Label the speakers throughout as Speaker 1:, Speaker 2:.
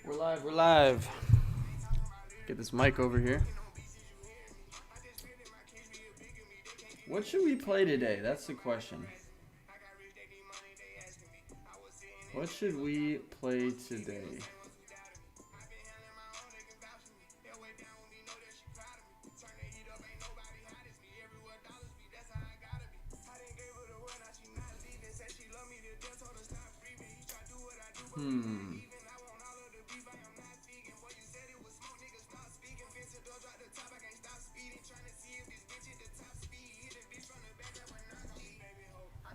Speaker 1: We're live, we're live. Get this mic over here. What should we play today? That's the question. What should we play today?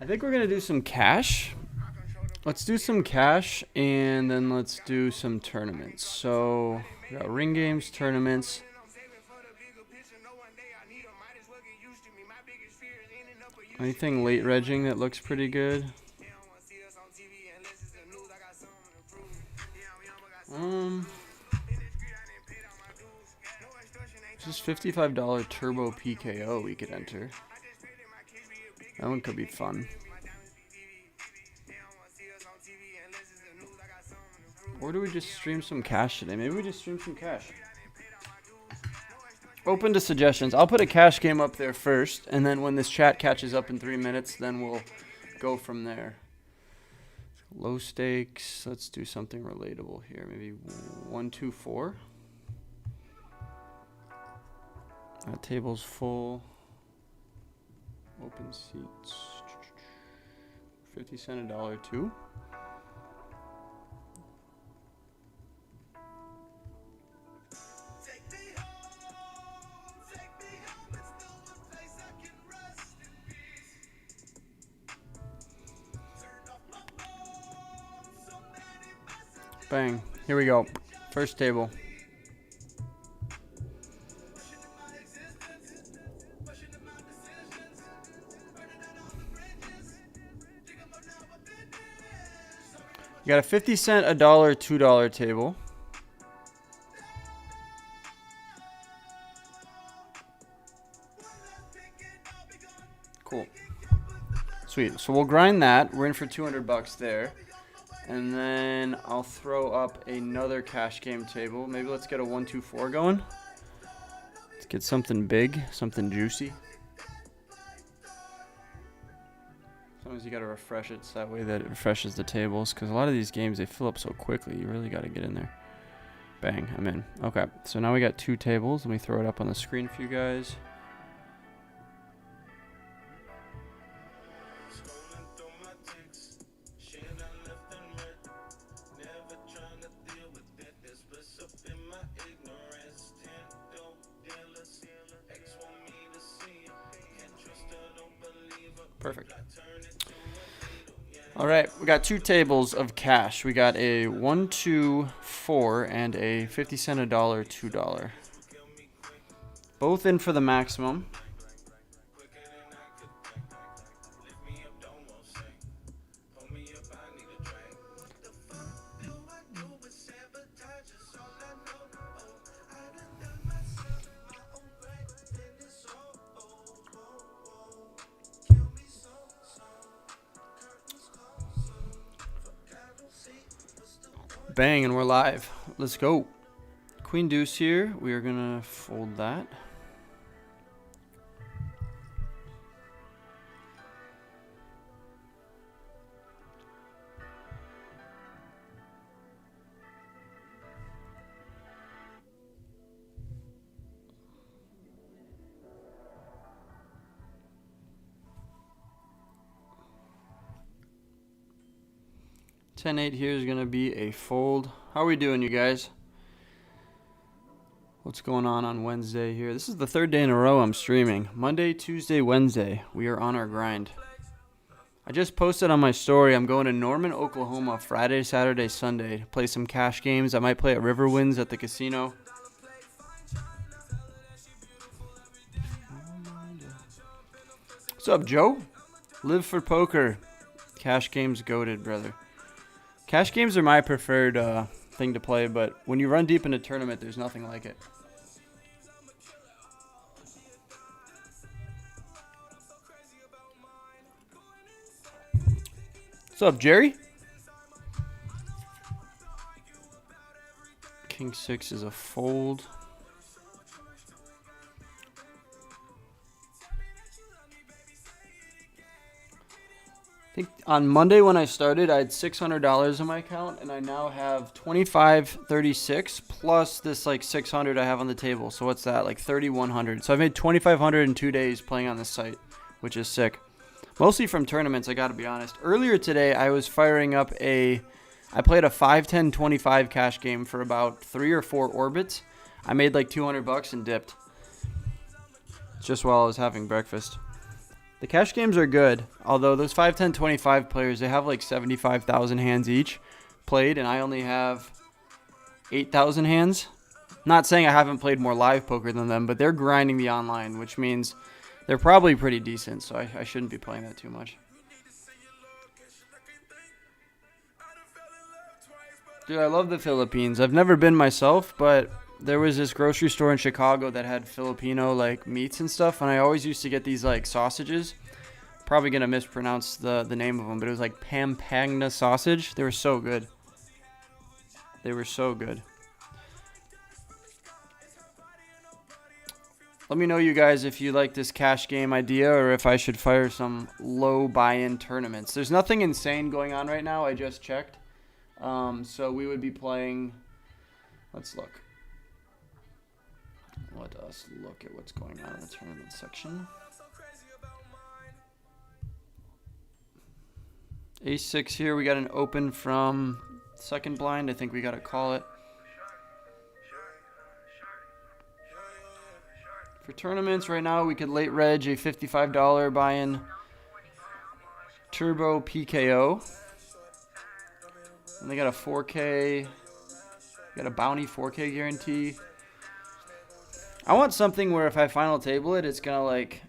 Speaker 1: I think we're going to do some cash. Let's do some cash, and then let's do some tournaments. So, we got ring games, tournaments. Anything late regging that looks pretty good? Just $55 turbo PKO we could enter. That one could be fun. Or do we just stream some cash today? Maybe we just stream some cash. Open to suggestions. I'll put a cash game up there first, and then when this chat catches up in 3 minutes, then we'll go from there. Low stakes. Let's do something relatable here. Maybe 1, 2, 4. That table's full. Open seats. 50 cent, $1, $2. Bang. Here we go. First table. You got a 50 cent, $1, $2 table. Cool. Sweet. So we'll grind that. We're in for 200 bucks there. And then I'll throw up another cash game table. Maybe let's get a 1, 2, 4 going. Let's get something big, something juicy. Sometimes you gotta refresh it so that way that it refreshes the tables, because a lot of these games, they fill up so quickly. You really gotta get in there. Bang, I'm in. Okay, so now we got 2 tables. Let me throw it up on the screen for you guys. Perfect. All right, we got 2 tables of cash. We got a 1, 2, 4 and a 50 cent, $1, $2. Both in for the maximum. Bang, and we're live. Let's go. Queen deuce here. We are gonna fold that. $10-8 here is going to be a fold. How are we doing, you guys? What's going on Wednesday here? This is the 3rd day in a row I'm streaming. Monday, Tuesday, Wednesday. We are on our grind. I just posted on my story. I'm going to Norman, Oklahoma Friday, Saturday, Sunday to play some cash games. I might play at Riverwinds at the casino. What's up, Joe? Live for poker. Cash games goated, brother. Cash games are my preferred thing to play, but when you run deep in a tournament, there's nothing like it. What's up, Jerry? King 6 is a fold. I think on Monday when I started, I had $600 in my account, and I now have $2,536 plus this like 600 I have on the table. So what's that? Like 3,100. So I made $2,500 in 2 days playing on this site, which is sick. Mostly from tournaments, I gotta be honest. Earlier today, I was firing up I played a 5, 10, 25 cash game for about 3 or 4 orbits. I made like $200 and dipped. Just while I was having breakfast. The cash games are good, although those 5, 10, 25 players, they have like 75,000 hands each played, and I only have 8,000 hands. Not saying I haven't played more live poker than them, but they're grinding the online, which means they're probably pretty decent, so I shouldn't be playing that too much. Dude, I love the Philippines. I've never been myself, but there was this grocery store in Chicago that had Filipino like meats and stuff, and I always used to get these like sausages. Probably gonna mispronounce the name of them, but it was like Pampanga sausage. They were so good. They were so good. Let me know, you guys, if you like this cash game idea or if I should fire some low buy-in tournaments. There's nothing insane going on right now. I just checked. So we would be playing. Let's look. Let us look at what's going on in the tournament section. Ace-6 here. We got an open from second blind. I think we got to call it. For tournaments right now, we could late reg a $55 buy-in Turbo PKO. And they got a 4K. Got a bounty 4K guarantee. I want something where if I final table it, it's gonna like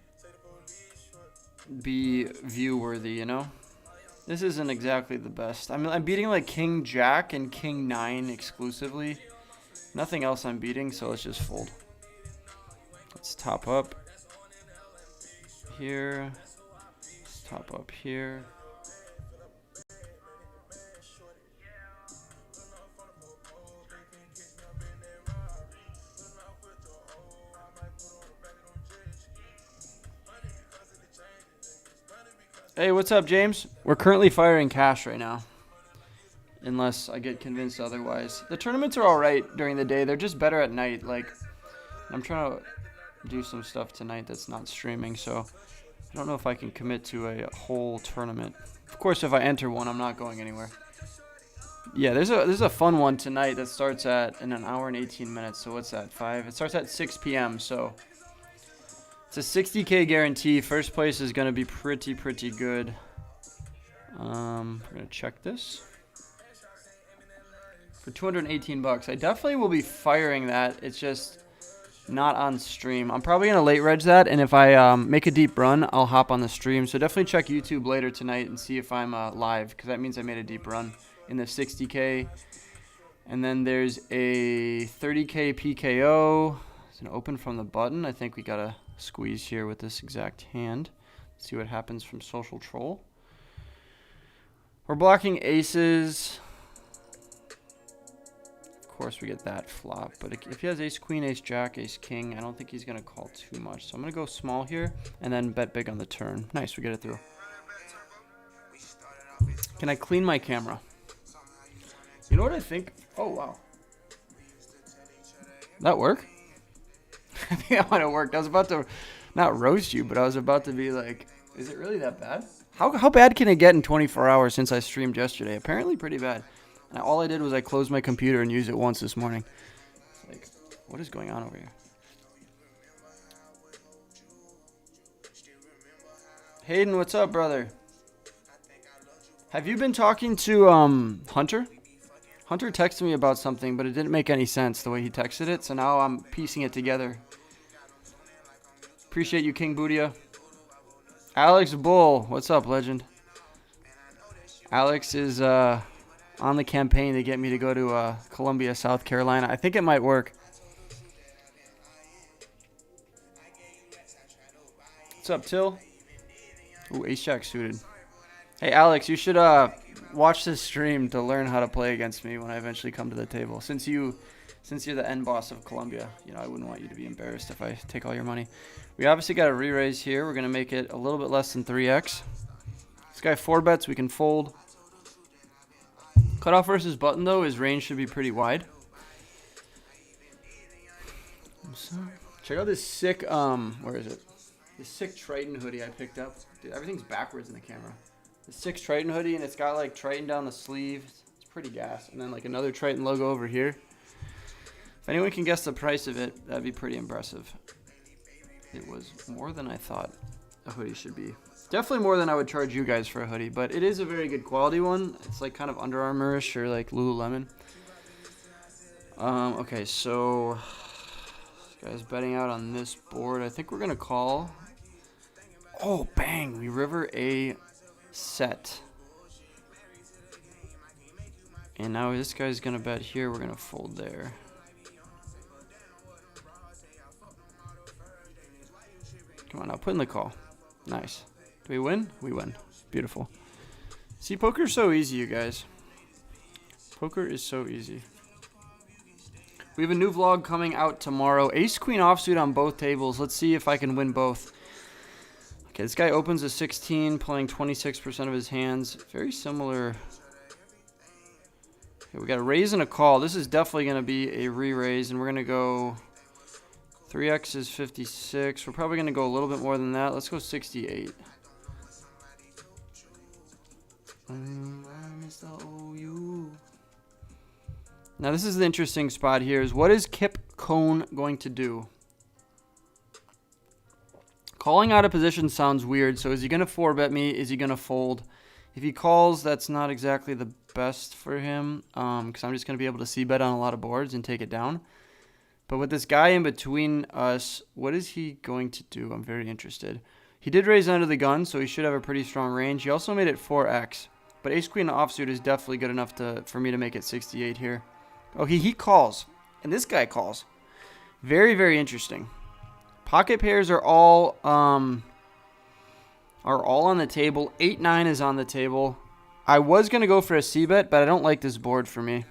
Speaker 1: be view worthy, you know? This isn't exactly the best. I'm beating like King Jack and King 9 exclusively. Nothing else I'm beating, so let's just fold. Let's top up here. Let's top up here. Hey, what's up, James? We're currently firing cash right now, unless I get convinced otherwise. The tournaments are all right during the day. They're just better at night. Like, I'm trying to do some stuff tonight that's not streaming, so I don't know if I can commit to a whole tournament. Of course, if I enter one, I'm not going anywhere. Yeah, there's a fun one tonight that starts in an hour and 18 minutes. So what's that? 5? It starts at 6 p.m. So it's a 60K guarantee. First place is going to be pretty good. We're going to check this. For 218 bucks. I definitely will be firing that. It's just not on stream. I'm probably going to late reg that, and if I make a deep run, I'll hop on the stream. So definitely check YouTube later tonight and see if I'm live, because that means I made a deep run in the 60K. And then there's a 30K PKO. It's an open from the button. I think we got to squeeze here with this exact hand. Let's see what happens from Social Troll. We're blocking aces. Of course we get that flop, but if he has ace queen, ace jack, ace king, I don't think he's gonna call too much. So I'm gonna go small here and then bet big on the turn. Nice, we get it through. Can I clean my camera? You know what I think? Oh wow, that work? I think that might have worked. I was about to not roast you, but I was about to be like, is it really that bad? How bad can it get in 24 hours since I streamed yesterday? Apparently pretty bad. And all I did was I closed my computer and used it once this morning. It's like, what is going on over here? Hayden, what's up, brother? Have you been talking to Hunter? Hunter texted me about something, but it didn't make any sense the way he texted it, so now I'm piecing it together. Appreciate you, King Boodia. Alex Bull, what's up, legend? Alex is on the campaign to get me to go to Columbia, South Carolina. I think it might work. What's up, Till? Ooh, ace jack suited. Hey, Alex, you should watch this stream to learn how to play against me when I eventually come to the table. Since you're the end boss of Colombia, you know, I wouldn't want you to be embarrassed if I take all your money. We obviously got a re-raise here. We're going to make it a little bit less than 3x. This guy 4-bets. We can fold. Cutoff versus button, though, his range should be pretty wide. Check out this sick, where is it? This sick Triton hoodie I picked up. Dude, everything's backwards in the camera. The sick Triton hoodie, and it's got like Triton down the sleeve. It's pretty gas. And then like another Triton logo over here. If anyone can guess the price of it, that'd be pretty impressive. It was more than I thought a hoodie should be. Definitely more than I would charge you guys for a hoodie, but it is a very good quality one. It's like kind of Under Armour-ish or like Lululemon. Okay, so this guy's betting out on this board. I think we're gonna call. Oh, bang! We river a set. And now this guy's gonna bet here. We're gonna fold there. Come on, now put in the call. Nice. Do we win? We win. Beautiful. See, poker's so easy, you guys. Poker is so easy. We have a new vlog coming out tomorrow. Ace-Queen offsuit on both tables. Let's see if I can win both. Okay, this guy opens a 16, playing 26% of his hands. Very similar. Okay, we got a raise and a call. This is definitely going to be a re-raise, and we're going to go 3x is 56. We're probably going to go a little bit more than that. Let's go 68. Now this is the interesting spot here. Is what is Kip Cone going to do? Calling out of position sounds weird. So is he going to 4-bet me? Is he going to fold? If he calls, that's not exactly the best for him. Because I'm just going to be able to c-bet on a lot of boards and take it down. But with this guy in between us, what is he going to do? I'm very interested. He did raise under the gun, so he should have a pretty strong range. He also made it 4x. But ace-queen offsuit is definitely good enough for me to make it 68 here. Oh, he calls. And this guy calls. Very, very interesting. Pocket pairs are all on the table. 8-9 is on the table. I was going to go for a c-bet, but I don't like this board for me.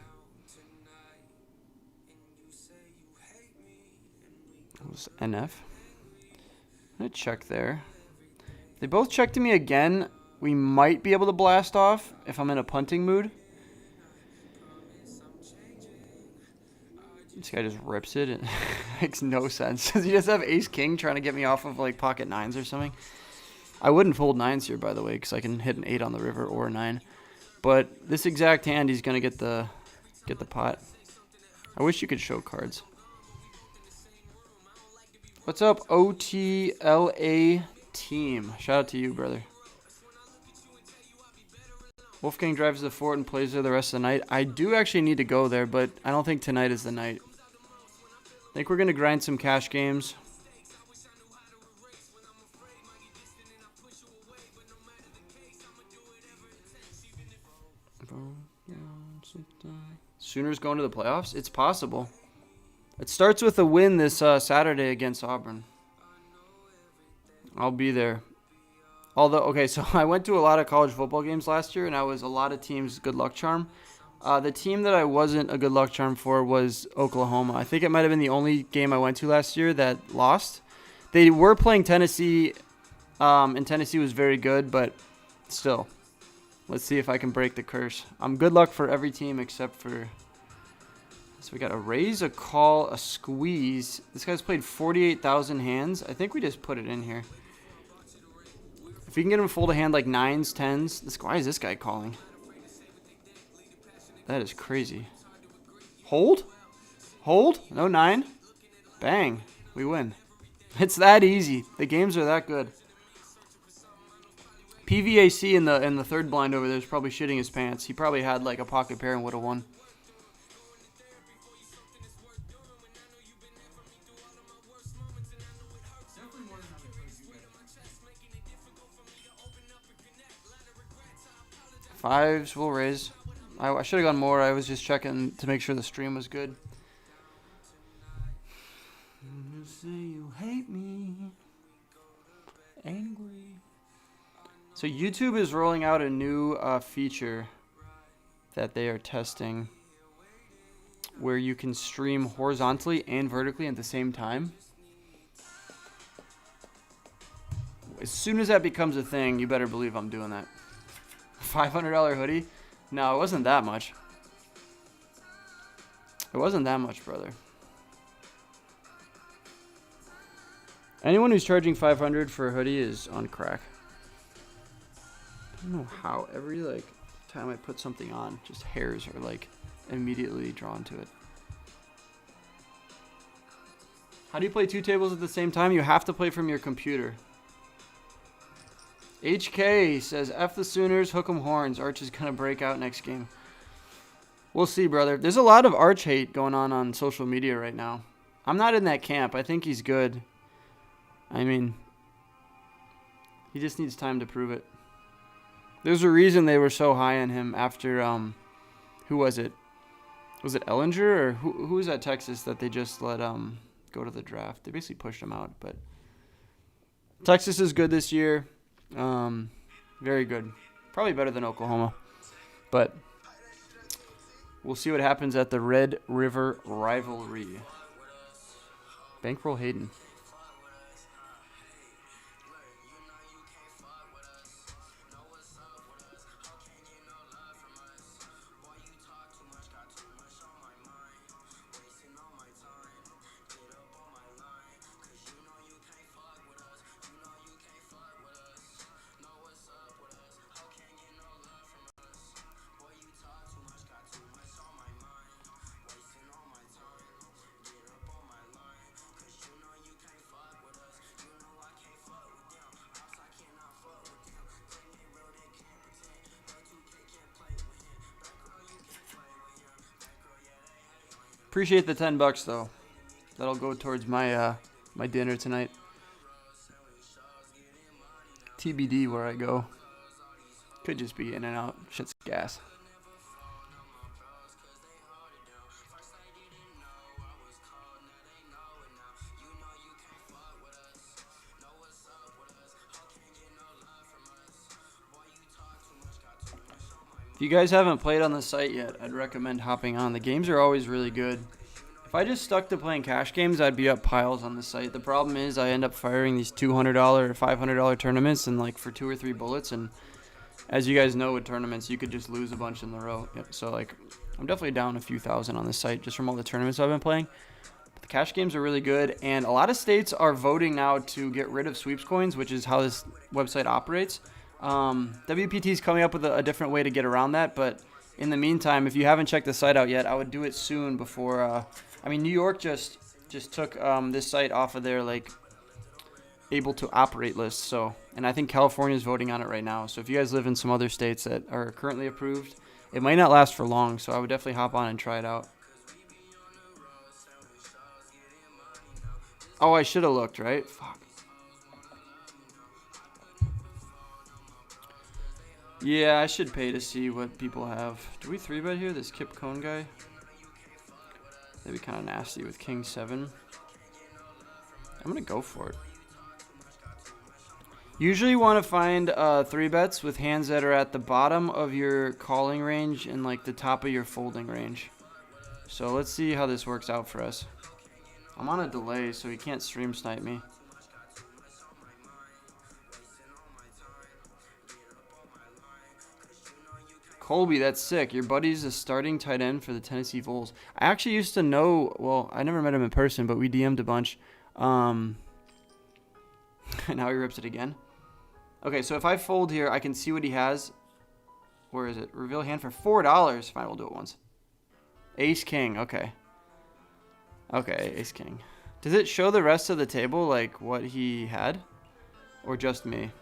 Speaker 1: That was NF. I'm going to check there. If they both check to me again, we might be able to blast off if I'm in a punting mood. This guy just rips it. It makes no sense. Does he just have ace-king trying to get me off of like pocket 9s or something? I wouldn't fold 9s here, by the way, because I can hit an 8 on the river or a 9. But this exact hand, he's going to get the pot. I wish you could show cards. What's up, OTLA team? Shout out to you, brother. Wolfgang drives to the fort and plays there the rest of the night. I do actually need to go there, but I don't think tonight is the night. I think we're going to grind some cash games. Sooners going to the playoffs? It's possible. It starts with a win this Saturday against Auburn. I'll be there. Although, okay, so I went to a lot of college football games last year, and I was a lot of teams' good luck charm. The team that I wasn't a good luck charm for was Oklahoma. I think it might have been the only game I went to last year that lost. They were playing Tennessee, and Tennessee was very good, but still. Let's see if I can break the curse. I'm good luck for every team except for... So we got a raise, a call, a squeeze. This guy's played 48,000 hands. I think we just put it in here. If we can get him to fold a hand like 9s, 10s. Why is this guy calling? That is crazy. Hold? Hold? No 9? Bang. We win. It's that easy. The games are that good. PVAC in the third blind over there is probably shitting his pants. He probably had like a pocket pair and would have won. Fives will raise. I should have gone more. I was just checking to make sure the stream was good. You say you hate me. Angry. So YouTube is rolling out a new feature that they are testing where you can stream horizontally and vertically at the same time. As soon as that becomes a thing, you better believe I'm doing that. $500 hoodie? No, it wasn't that much. It wasn't that much, brother. Anyone who's charging $500 for a hoodie is on crack. I don't know how. Every time I put something on, just hairs are immediately drawn to it. How do you play 2 tables at the same time? You have to play from your computer. HK says, F the Sooners, hook 'em horns. Arch is going to break out next game. We'll see, brother. There's a lot of Arch hate going on social media right now. I'm not in that camp. I think he's good. I mean, he just needs time to prove it. There's a reason they were so high on him after, who was it? Was it Ellinger or who was at Texas that they just let go to the draft? They basically pushed him out, but Texas is good this year. Very good. Probably better than Oklahoma. But we'll see what happens at the Red River rivalry. Bankroll Hayden. Appreciate the $10 though. That'll go towards my my dinner tonight. TBD where I go. Could just be in and out. Shit's gas. If you guys haven't played on the site yet, I'd recommend hopping on. The games are always really good. If I just stuck to playing cash games, I'd be up piles on the site. The problem is I end up firing these $200 or $500 tournaments and for 2 or 3 bullets. And as you guys know with tournaments, you could just lose a bunch in the row. Yep. So I'm definitely down a few thousand on the site just from all the tournaments I've been playing. But the cash games are really good. And a lot of states are voting now to get rid of sweeps coins, which is how this website operates. WPT is coming up with a different way to get around that, but in the meantime, if you haven't checked the site out yet, I would do it soon before. New York just took this site off of their able to operate list. So, and I think California is voting on it right now. So if you guys live in some other states that are currently approved, it might not last for long. So I would definitely hop on and try it out. Oh, I should have looked, right? Fuck. Yeah, I should pay to see what people have. Do we 3-bet here? This Kip Cone guy? That'd be kind of nasty with King 7. I'm going to go for it. Usually you want to find 3-bets with hands that are at the bottom of your calling range and the top of your folding range. So let's see how this works out for us. I'm on a delay, so he can't stream snipe me. Colby, that's sick. Your buddy's a starting tight end for the Tennessee Vols. I actually used to know, well, I never met him in person, but we DM'd a bunch. And now he rips it again. Okay, so if I fold here, I can see what he has. Where is it? Reveal hand for $4. Fine, we'll do it once. Ace King, okay. Okay, Ace King. Does it show the rest of the table, what he had? Or just me?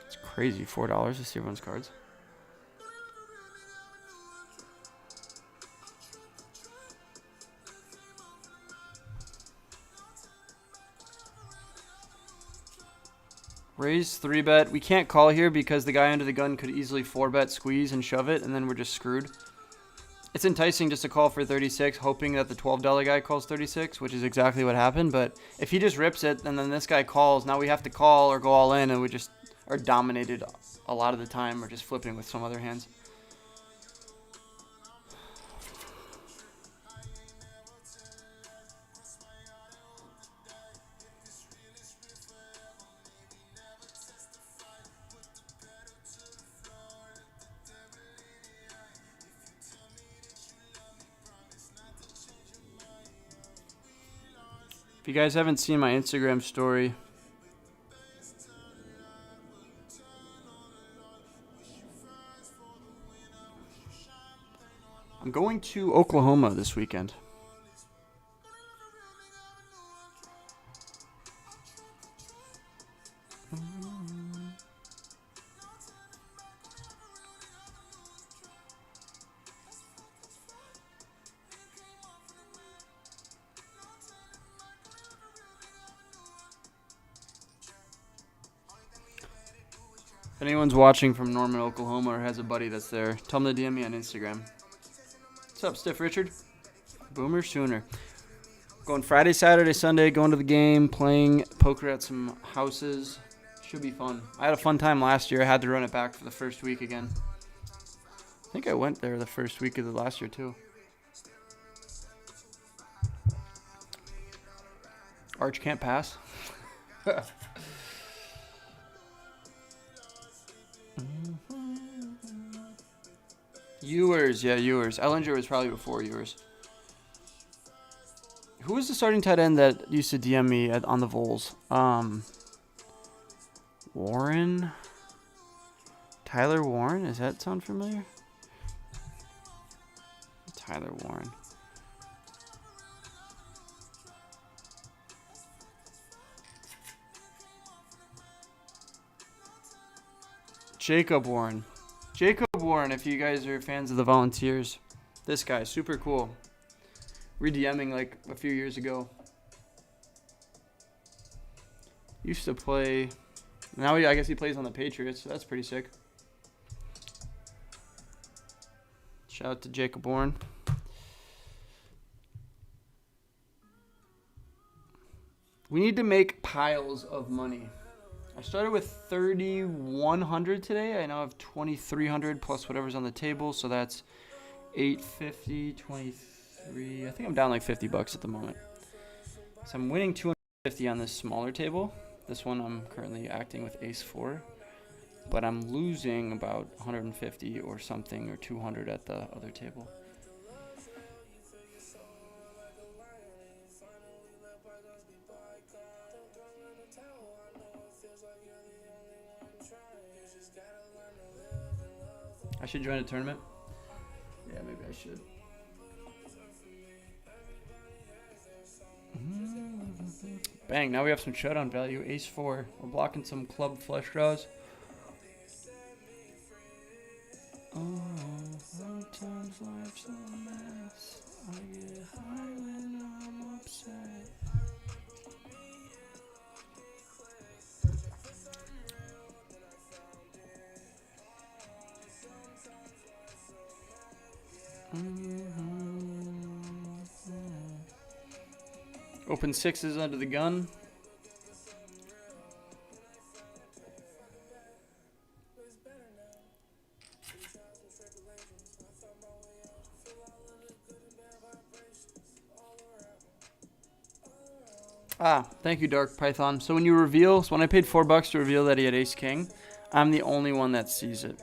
Speaker 1: It's crazy, $4 to see everyone's cards. Raise 3-bet. We can't call here because the guy under the gun could easily 4-bet, squeeze, and shove it, and then we're just screwed. It's enticing just to call for 36, hoping that the $12 guy calls 36, which is exactly what happened. But if he just rips it, and then this guy calls, now we have to call or go all in, and are dominated a lot of the time, or just flipping with some other hands. If you guys haven't seen my Instagram story, I'm going to Oklahoma this weekend. If anyone's watching from Norman, Oklahoma, or has a buddy that's there, tell them to DM me on Instagram. What's up, Stiff Richard? Boomer Sooner. Going Friday, Saturday, Sunday, going to the game, playing poker at some houses. Should be fun. I had a fun time last year. I had to run it back for the first week again. I think I went there the first week of the last year, too. Arch can't pass. Ewers, yeah, Ewers. Ellinger was probably before Ewers. Who was the starting tight end that used to DM me on the Vols? Warren? Tyler Warren? Does that sound familiar? Tyler Warren. Jacob Warren. Jacob Warren, if you guys are fans of the Volunteers. This guy, super cool. Re-DMing like a few years ago. Used to play. Now I guess he plays on the Patriots, so that's pretty sick. Shout out to Jacob Warren. We need to make piles of money. I started with 3,100 today. I now have 2,300 plus whatever's on the table, so that's 850, 23. I think I'm down like $50 at the moment. So I'm winning 250 on this smaller table. This one I'm currently acting with ace 4, but I'm losing about 150 or something or 200 at the other table. I should join a tournament. Yeah, maybe I should. Bang, now we have some showdown value. Ace 4. We're blocking some club flush draws. Oh, sometimes life's a mess. I get high when I'm upset. Open 6s under the gun. Thank you, Dark Python. So when you reveal, when I paid $4 to reveal that he had Ace King, I'm the only one that sees it.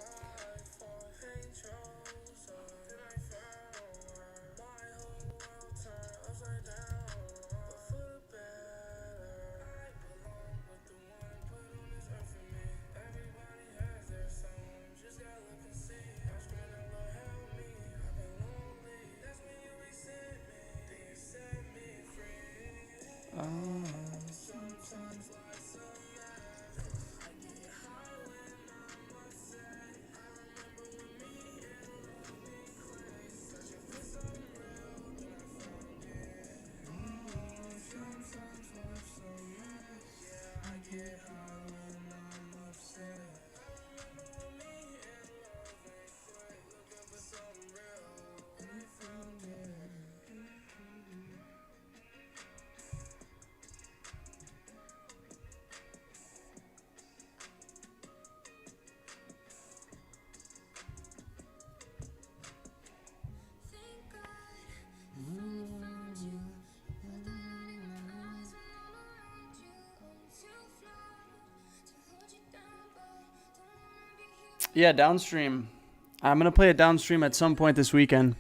Speaker 1: Yeah, downstream. I'm going to play it downstream at some point this weekend.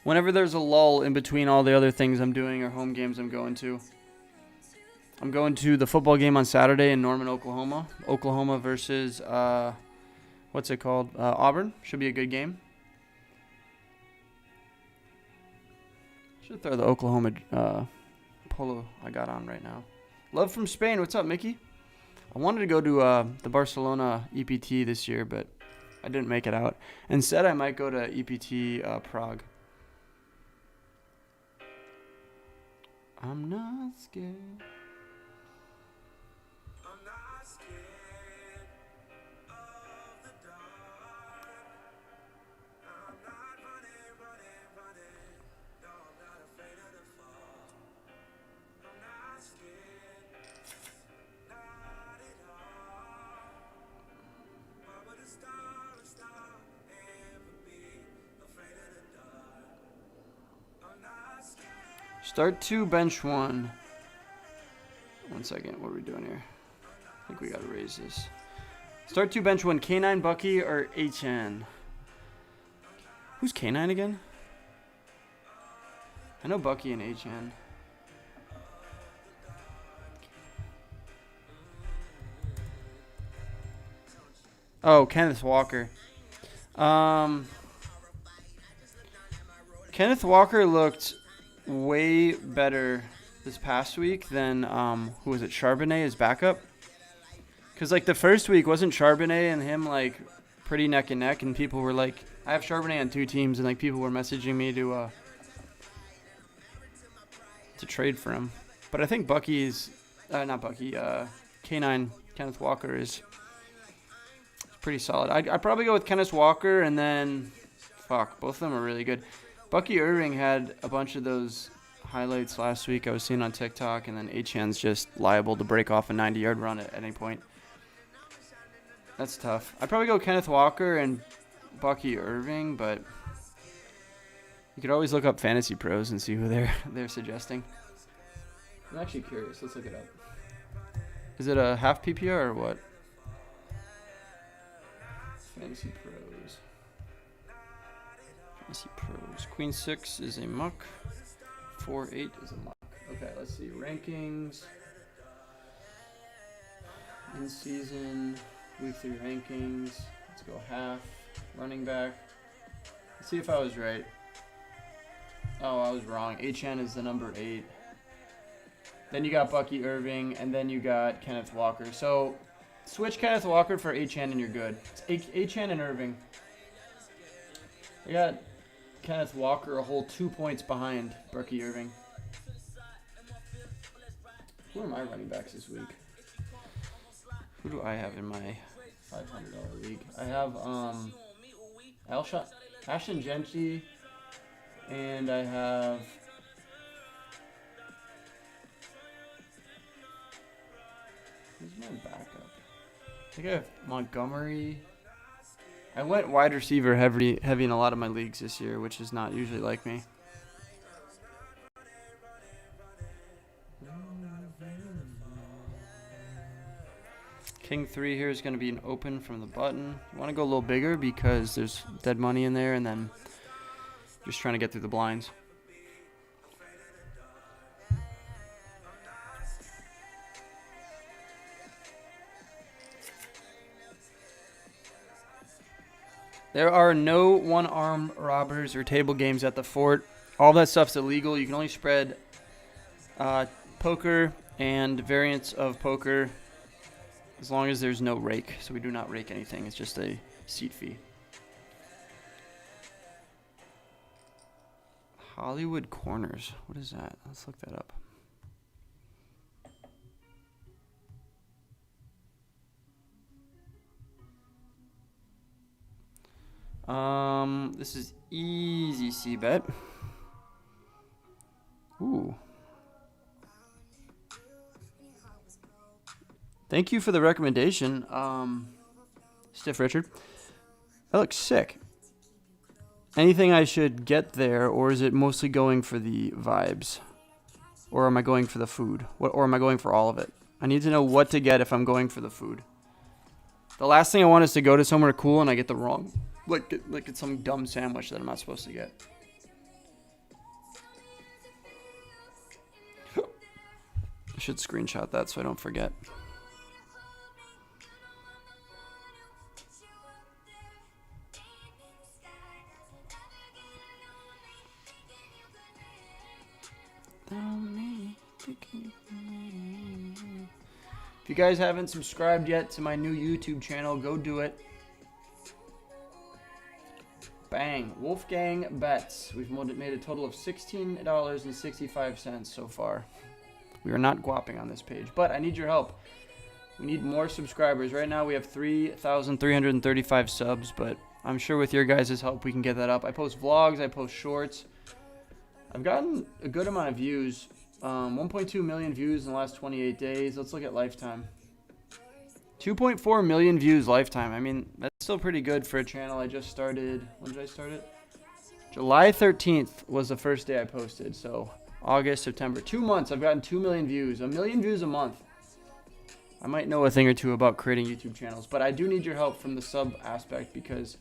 Speaker 1: Whenever there's a lull in between all the other things I'm doing or home games I'm going to. I'm going to the football game on Saturday in Norman, Oklahoma. Oklahoma versus, what's it called? Auburn. Should be a good game. Should throw the Oklahoma polo I got on right now. Love from Spain. What's up, Mickey? I wanted to go to the Barcelona EPT this year, but I didn't make it out. Instead, I might go to EPT Prague. I'm not scared. Start 2, bench 1. 1 second, what are we doing here? I think we gotta raise this. Start 2, bench 1, K9, Bucky, or HN? Who's K9 again? I know Bucky and HN. Oh, Kenneth Walker. Kenneth Walker looked way better this past week than who was it? Charbonnet, his backup. Because like the first week wasn't Charbonnet and him like pretty neck and neck, and people were like, I have Charbonnet on 2 teams, and like people were messaging me to trade for him. But I think Bucky's not Bucky, K9 Kenneth Walker is pretty solid. I'd probably go with Kenneth Walker, and then both of them are really good. Bucky Irving had a bunch of those highlights last week I was seeing on TikTok, and then HN's just liable to break off a 90-yard run at any point. That's tough. I'd probably go Kenneth Walker and Bucky Irving, but you could always look up Fantasy Pros and see who they're suggesting. I'm actually curious. Let's look it up. Is it a half PPR or what? Fantasy Pros. Fantasy Pros. Queen 6 is a muck. 4-8 is a muck. Okay, let's see. Rankings. In season. Week 3 rankings. Let's go half. Running back. Let's see if I was right. Oh, I was wrong. HN is the number 8. Then you got Bucky Irving, and then you got Kenneth Walker. So switch Kenneth Walker for HN and you're good. It's HN and Irving. I got Kenneth Walker a whole 2 points behind Bucky Irving. Who are my running backs this week? Who do I have in my $500 league? I have Ashton Genty, and I have who's my backup? I think I have Montgomery. I went wide receiver heavy in a lot of my leagues this year, which is not usually like me. King 3 here is going to be an open from the button. You want to go a little bigger because there's dead money in there, and then just trying to get through the blinds. There are no one-arm robbers or table games at the fort. All that stuff's illegal. You can only spread poker and variants of poker as long as there's no rake. So we do not rake anything. It's just a seat fee. Hollywood Corners. What is that? Let's look that up. This is easy C-bet. Ooh. Thank you for the recommendation, Stiff Richard. That looks sick. Anything I should get there, or is it mostly going for the vibes? Or am I going for the food? Or am I going for all of it? I need to know what to get if I'm going for the food. The last thing I want is to go to somewhere cool and I get the wrong, like it's some dumb sandwich that I'm not supposed to get. I should screenshot that so I don't forget. If you guys haven't subscribed yet to my new YouTube channel, go do it. Bang. Wolfgang Bets. We've made a total of $16.65 so far. We are not guapping on this page, but I need your help. We need more subscribers. Right now we have 3,335 subs, but I'm sure with your guys' help we can get that up. I post vlogs, I post shorts. I've gotten a good amount of views. 1.2 million views in the last 28 days. Let's look at lifetime. 2.4 million views lifetime. I mean, that's still pretty good for a channel I just started. When did I start it? July 13th was the first day I posted. So August, September. 2 months, I've gotten 2 million views. 1 million views a month. I might know a thing or two about creating YouTube channels, but I do need your help from the sub aspect because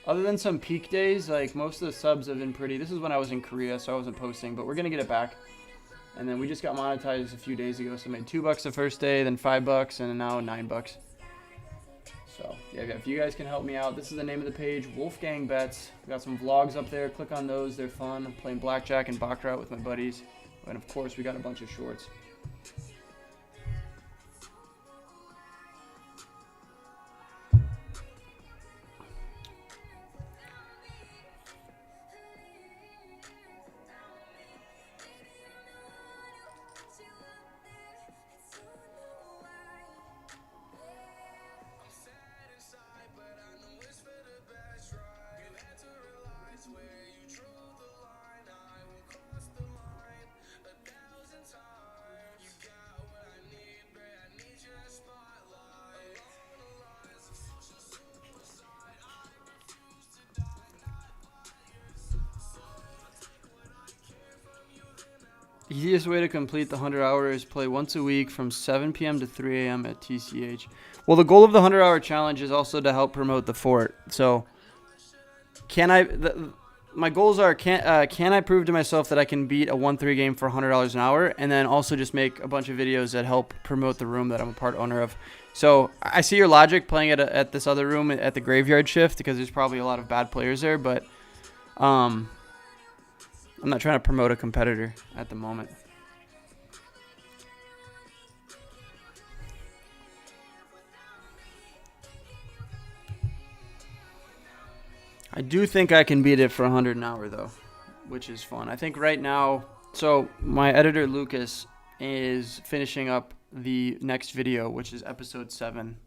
Speaker 1: other than some peak days, like most of the subs have been pretty. This is when I was in Korea, so I wasn't posting, but we're going to get it back. And then we just got monetized a few days ago, so I made $2 the first day, then $5, and now $9. So yeah, if you guys can help me out, this is the name of the page, Wolfgang Bets. We got some vlogs up there. Click on those; they're fun. I'm playing blackjack and baccarat with my buddies, and of course, we got a bunch of shorts. Easiest way to complete the 100 hour is play once a week from 7 p.m. to 3 a.m. at TCH. Well, the goal of the 100 hour challenge is also to help promote the fort. So, my goals are, can I prove to myself that I can beat a 1-3 game for $100 an hour, and then also just make a bunch of videos that help promote the room that I'm a part owner of. So, I see your logic playing at this other room at the graveyard shift because there's probably a lot of bad players there, but I'm not trying to promote a competitor at the moment. I do think I can beat it for 100 an hour, though, which is fun. I think right now, so my editor, Lucas, is finishing up the next video, which is episode 7,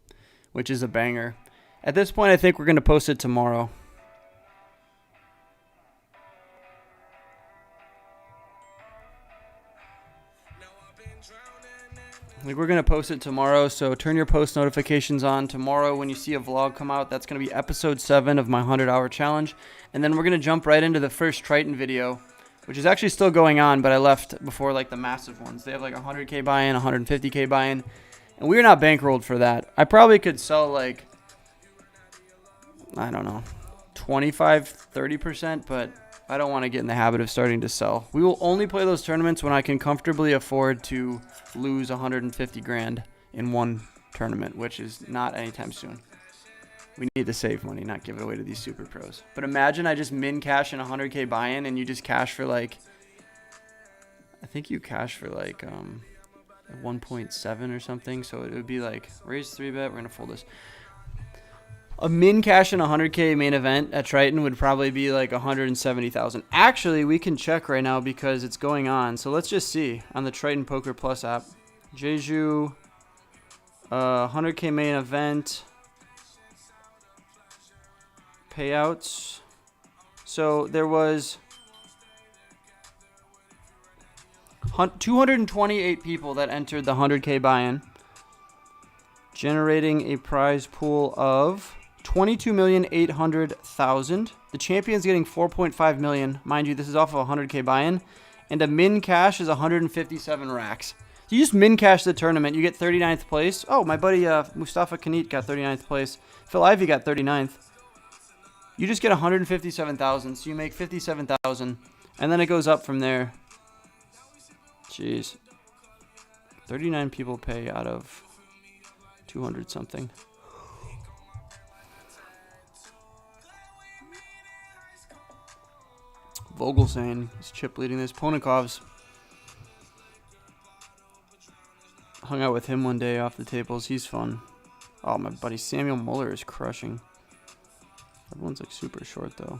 Speaker 1: which is a banger. At this point, I think we're going to post it tomorrow. Like, we're going to post it tomorrow, so turn your post notifications on. Tomorrow when you see a vlog come out, that's going to be episode 7 of my 100 hour challenge. And then we're going to jump right into the first Triton video, which is actually still going on, but I left before like the massive ones. They have like 100K buy-in, 150K buy-in, and we're not bankrolled for that. I probably could sell like, I don't know, 25, 30%, but I don't want to get in the habit of starting to sell. We will only play those tournaments when I can comfortably afford to lose 150 grand in one tournament, which is not anytime soon. We need to save money, not give it away to these super pros. But imagine I just min cash in 100K buy-in and you just cash for like, I think you cash for like 1.7 or something. So it would be like, raise 3-bet, we're going to fold this. A min cash in 100K main event at Triton would probably be like 170,000. Actually, we can check right now because it's going on. So let's just see on the Triton Poker Plus app. Jeju, 100K main event payouts. So there was 228 people that entered the 100K buy-in, generating a prize pool of 22,800,000. The champion's getting 4.5 million. Mind you, this is off of 100K buy-in, and a min cash is 157 racks. You just min cash the tournament. You get 39th place. Oh, my buddy Mustafa Kanit got 39th place. Phil Ivey got 39th. You just get 157,000, so you make 57,000, and then it goes up from there. Jeez. 39 people pay out of 200 something. Vogelsang is chip leading this. Ponikov's hung out with him one day off the tables. He's fun. Oh, my buddy Samuel Muller is crushing. Everyone's like super short though.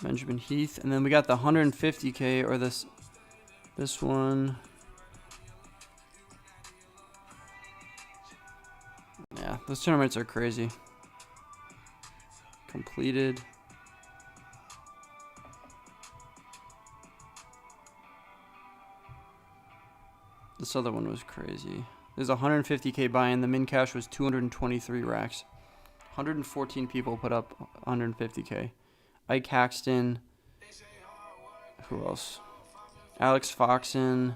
Speaker 1: Benjamin Heath, and then we got the 150K or this one. Yeah, those tournaments are crazy. Completed. This other one was crazy. There's a 150K buy-in. The min cash was 223 racks. 114 people put up 150K. Ike Haxton. Who else? Alex Foxen.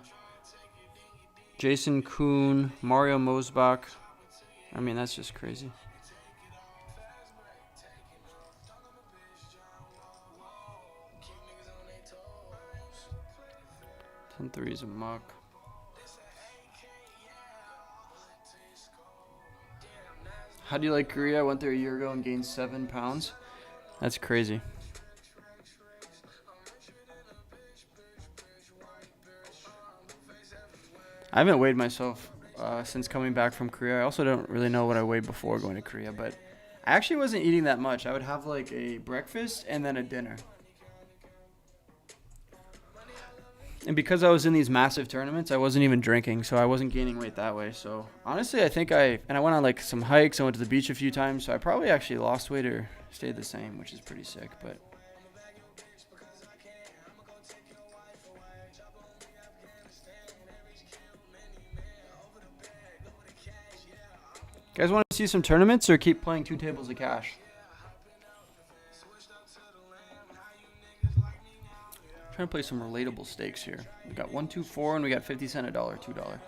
Speaker 1: Jason Kuhn. Mario Mosbach. I mean, that's just crazy. 10-3 is a muck. How do you like Korea? I went there a year ago and gained 7 pounds. That's crazy. I haven't weighed myself since coming back from Korea. I also don't really know what I weighed before going to Korea, but I actually wasn't eating that much. I would have like a breakfast and then a dinner. And because I was in these massive tournaments, I wasn't even drinking, so I wasn't gaining weight that way. So honestly, I think I went on like some hikes. I went to the beach a few times, so I probably actually lost weight or stayed the same, which is pretty sick. But you guys want to see some tournaments or keep playing 2 tables of cash? Trying to play some relatable stakes here. We got 1, 2, 4, and we got 50 cent, $1, $2.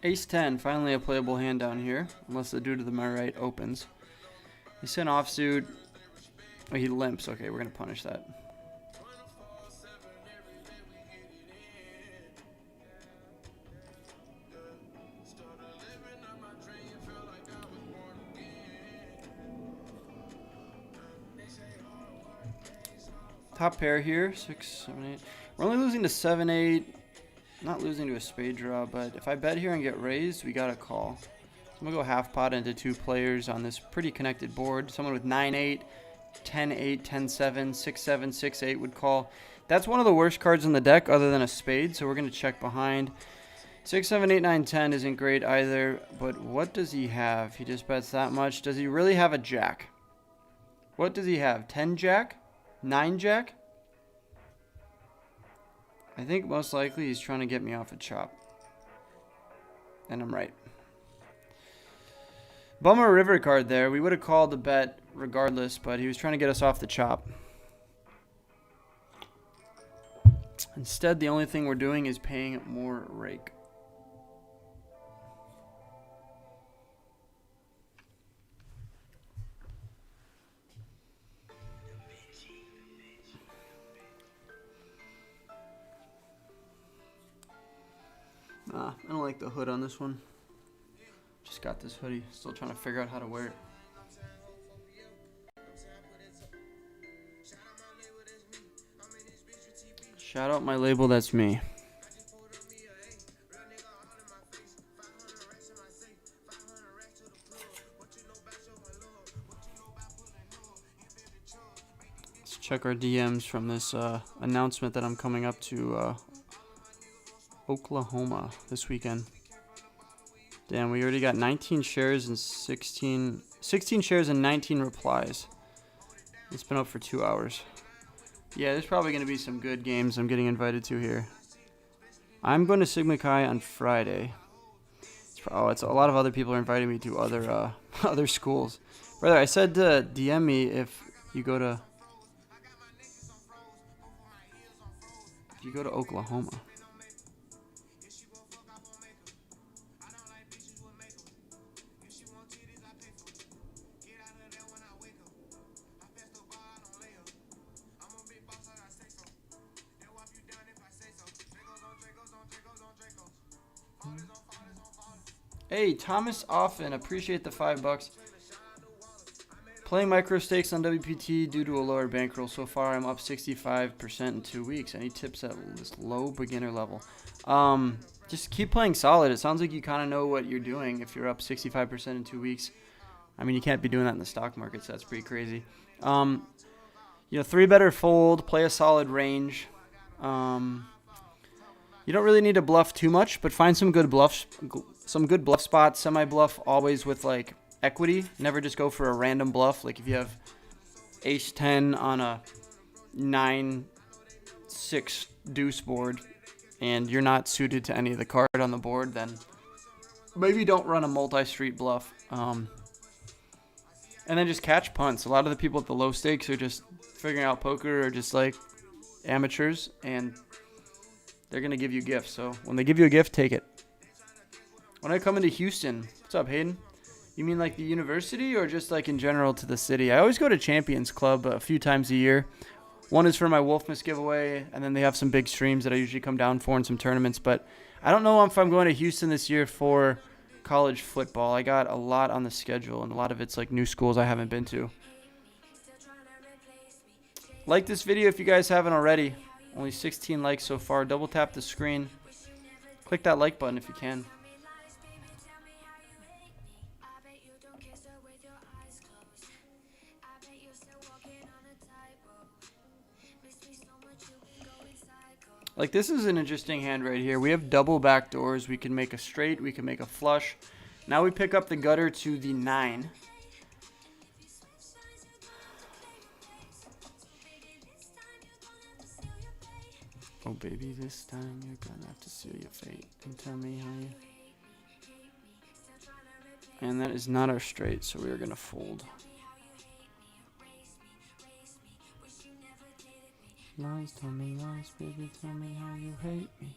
Speaker 1: Ace-10, finally a playable hand down here, unless the dude to my right opens. He sent offsuit. Oh, he limps. Okay, we're going to punish that. Top pair here, 6, 7, 8. We're only losing to 7, 8. Not losing to a spade draw, but if I bet here and get raised, we got to call. So I'm going to go half pot into 2 players on this pretty connected board. Someone with 9-8, 10-8, 10-7, 6-7, 6-8 would call. That's one of the worst cards in the deck other than a spade, so we're going to check behind. 6, 7, 8, 9, 10 isn't great either, but what does he have? He just bets that much. Does he really have a jack? What does he have? 10 jack? 9 jack? I think most likely he's trying to get me off a chop. And I'm right. Bummer river card there. We would have called the bet regardless, but he was trying to get us off the chop. Instead, the only thing we're doing is paying more rake. like the hood on this one. Just got this hoodie. Still trying to figure out how to wear it. Shout out my label, that's me. Let's check our DMs from this announcement that I'm coming up to Oklahoma this weekend. Damn, we already got 19 shares and 16 shares and 19 replies. It's been up for 2 hours. Yeah, there's probably going to be some good games I'm getting invited to here. I'm going to Sigma Chi on Friday. It's a lot of other people are inviting me to other other schools. Brother, I said to DM me if you go to Oklahoma. Hey, Thomas Offen, appreciate the $5. Playing micro stakes on WPT due to a lower bankroll. So far, I'm up 65% in 2 weeks. Any tips at this low beginner level? Just keep playing solid. It sounds like you kind of know what you're doing if you're up 65% in 2 weeks. I mean, you can't be doing that in the stock market, so that's pretty crazy. 3-better fold, play a solid range. You don't really need to bluff too much, but find some good bluff spots, semi-bluff, always with like equity. Never just go for a random bluff. Like if you have ace-10 on a 9-6 deuce board and you're not suited to any of the card on the board, then maybe don't run a multi-street bluff. And then just catch punts. A lot of the people at the low stakes are just figuring out poker or just like amateurs, and they're going to give you gifts. So when they give you a gift, take it. When I come into Houston, what's up, Hayden? You mean like the university or just like in general to the city? I always go to Champions Club a few times a year. One is for my Wolfmas giveaway, and then they have some big streams that I usually come down for and some tournaments. But I don't know if I'm going to Houston this year for college football. I got a lot on the schedule, and a lot of it's like new schools I haven't been to. Like this video if you guys haven't already. Only 16 likes so far. Double tap the screen. Click that like button if you can. Like, this is an interesting hand right here. We have double back doors. We can make a straight. We can make a flush. Now we pick up the gutter to the 9. Oh, baby, this time you're gonna have to seal your fate and tell me how you... And that is not our straight, so we are gonna fold. Lies, tell me lies, baby, tell me how you hate me.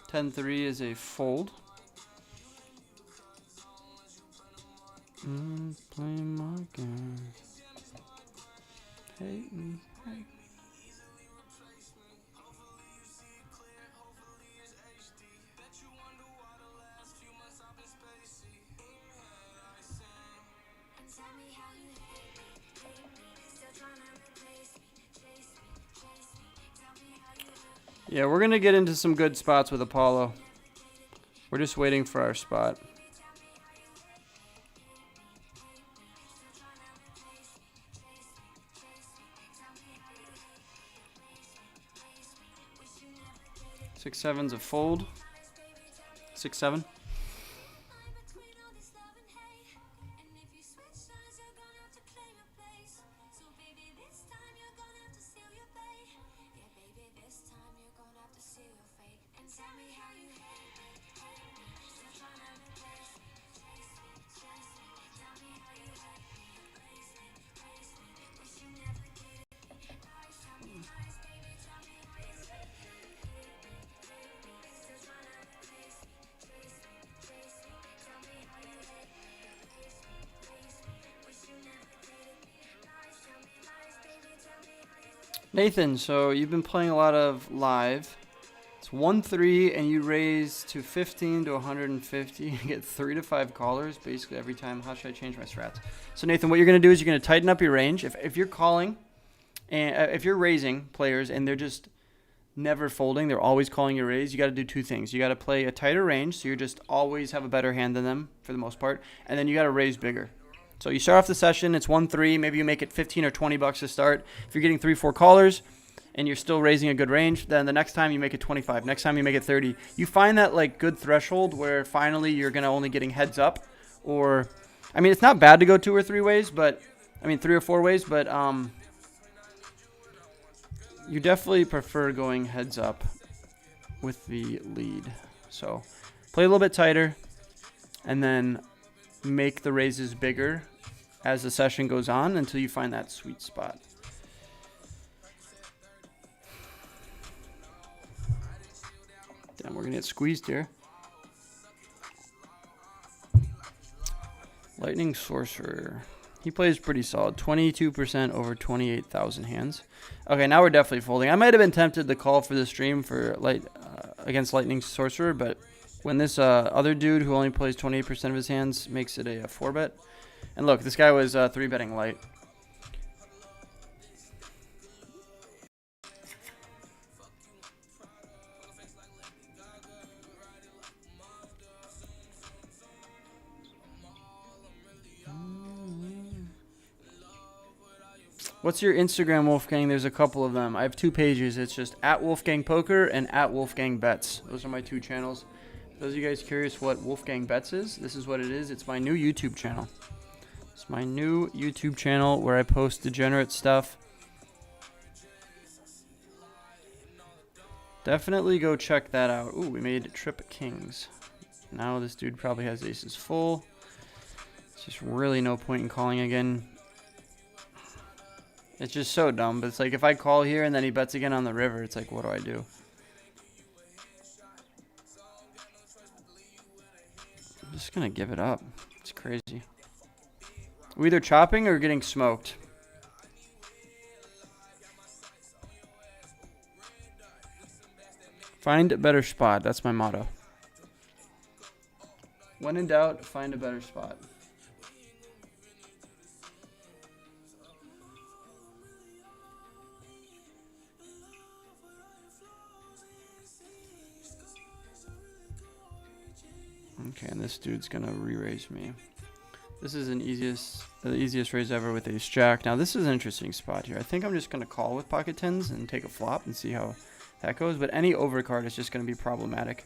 Speaker 1: Ten three is a fold. Play my game. Hate me, hate me. Yeah, we're going to get into some good spots with Apollo. We're just waiting for our spot. Six seven's a fold. 6-7. Nathan, so you've been playing a lot of live. It's 1-3, and you raise to 15 to 150. You get 3 to 5 callers basically every time. How should I change my strats? So Nathan, what you're going to do is you're going to tighten up your range. If you're calling, and if you're raising players and they're just never folding, they're always calling your raise, you got to do two things. You got to play a tighter range, so you just always have a better hand than them for the most part, and then you got to raise bigger. So you start off the session, it's 1-3, maybe you make it 15 or 20 bucks to start. If you're getting 3-4 callers and you're still raising a good range, then the next time you make it 25, next time you make it 30. You find that like good threshold where finally you're going to only getting heads up, or I mean, it's not bad to go 2 or 3 ways, but I mean 3 or 4 ways, but you definitely prefer going heads up with the lead. So play a little bit tighter and then make the raises bigger as the session goes on until you find that sweet spot. Damn, we're gonna get squeezed here. Lightning Sorcerer. He plays pretty solid. 22% over 28,000 hands. Okay, now we're definitely folding. I might have been tempted to call for the stream for against Lightning Sorcerer, but when this other dude who only plays 28% of his hands makes it a 4-bet. And look, this guy was 3-betting light. What's your Instagram, Wolfgang? There's a couple of them. I have 2 pages. It's just at Wolfgang Poker and at Wolfgang Bets. Those are my 2 channels. For those of you guys curious what Wolfgang Bets is, this is what it is. It's my new YouTube channel. It's my new YouTube channel where I post degenerate stuff. Definitely go check that out. Ooh, we made Trip Kings. Now this dude probably has aces full. It's just really no point in calling again. It's just so dumb, but it's like if I call here and then he bets again on the river, it's like, what do I do? I'm just going to give it up. It's crazy. We're either chopping or getting smoked. Find a better spot. That's my motto. When in doubt, find a better spot. Okay, and this dude's gonna re-raise me. This is the easiest raise ever with ace jack. Now this is an interesting spot here. I think I'm just gonna call with pocket tens and take a flop and see how that goes. But any overcard is just gonna be problematic.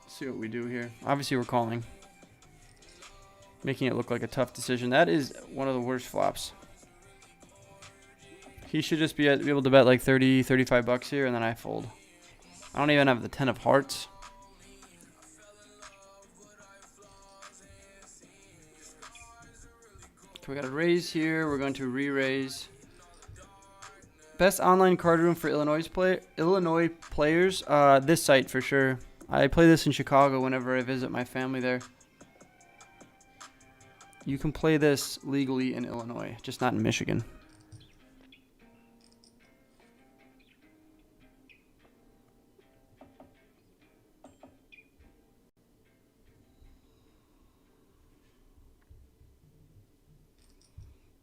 Speaker 1: Let's see what we do here. Obviously we're calling, making it look like a tough decision. That is one of the worst flops. He should just be able to bet like 30, 35 bucks here, and then I fold. I don't even have the 10 of hearts. Okay, we got a raise here. We're going to re-raise. Best online card room for Illinois players. This site for sure. I play this in Chicago whenever I visit my family there. You can play this legally in Illinois, just not in Michigan.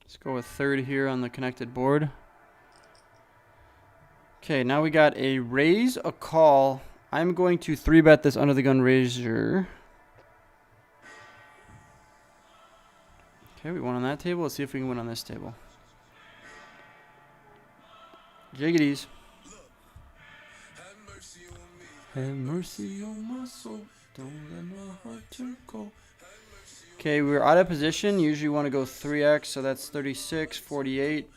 Speaker 1: Let's go with third here on the connected board. Okay, now we got a raise, a call. I'm going to 3-bet this under the gun raiser. Okay, we won on that table. Let's see if we can win on this table. Jiggities. Have mercy on my soul. Don't let my heart turn cold. Okay, we're out of position. Usually want to go 3x, so that's 36, 48.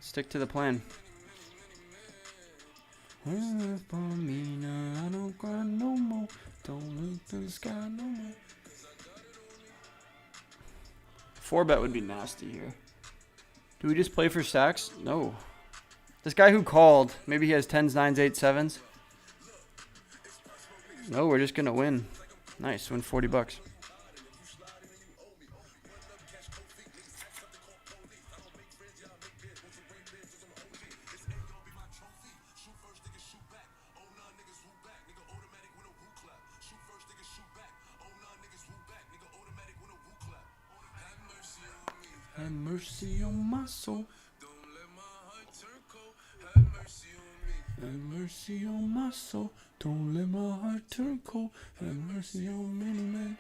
Speaker 1: Stick to the plan. I don't cry no more. Don't look to the sky no more. 4-bet would be nasty here. Do we just play for stacks? No. This guy who called, maybe he has 10s, 9s, 8s, 7s. No, we're just going to win. Nice, win 40 bucks. Have mercy on my soul. Have mercy on my soul. Don't let my heart turn cold. Have mercy on many men.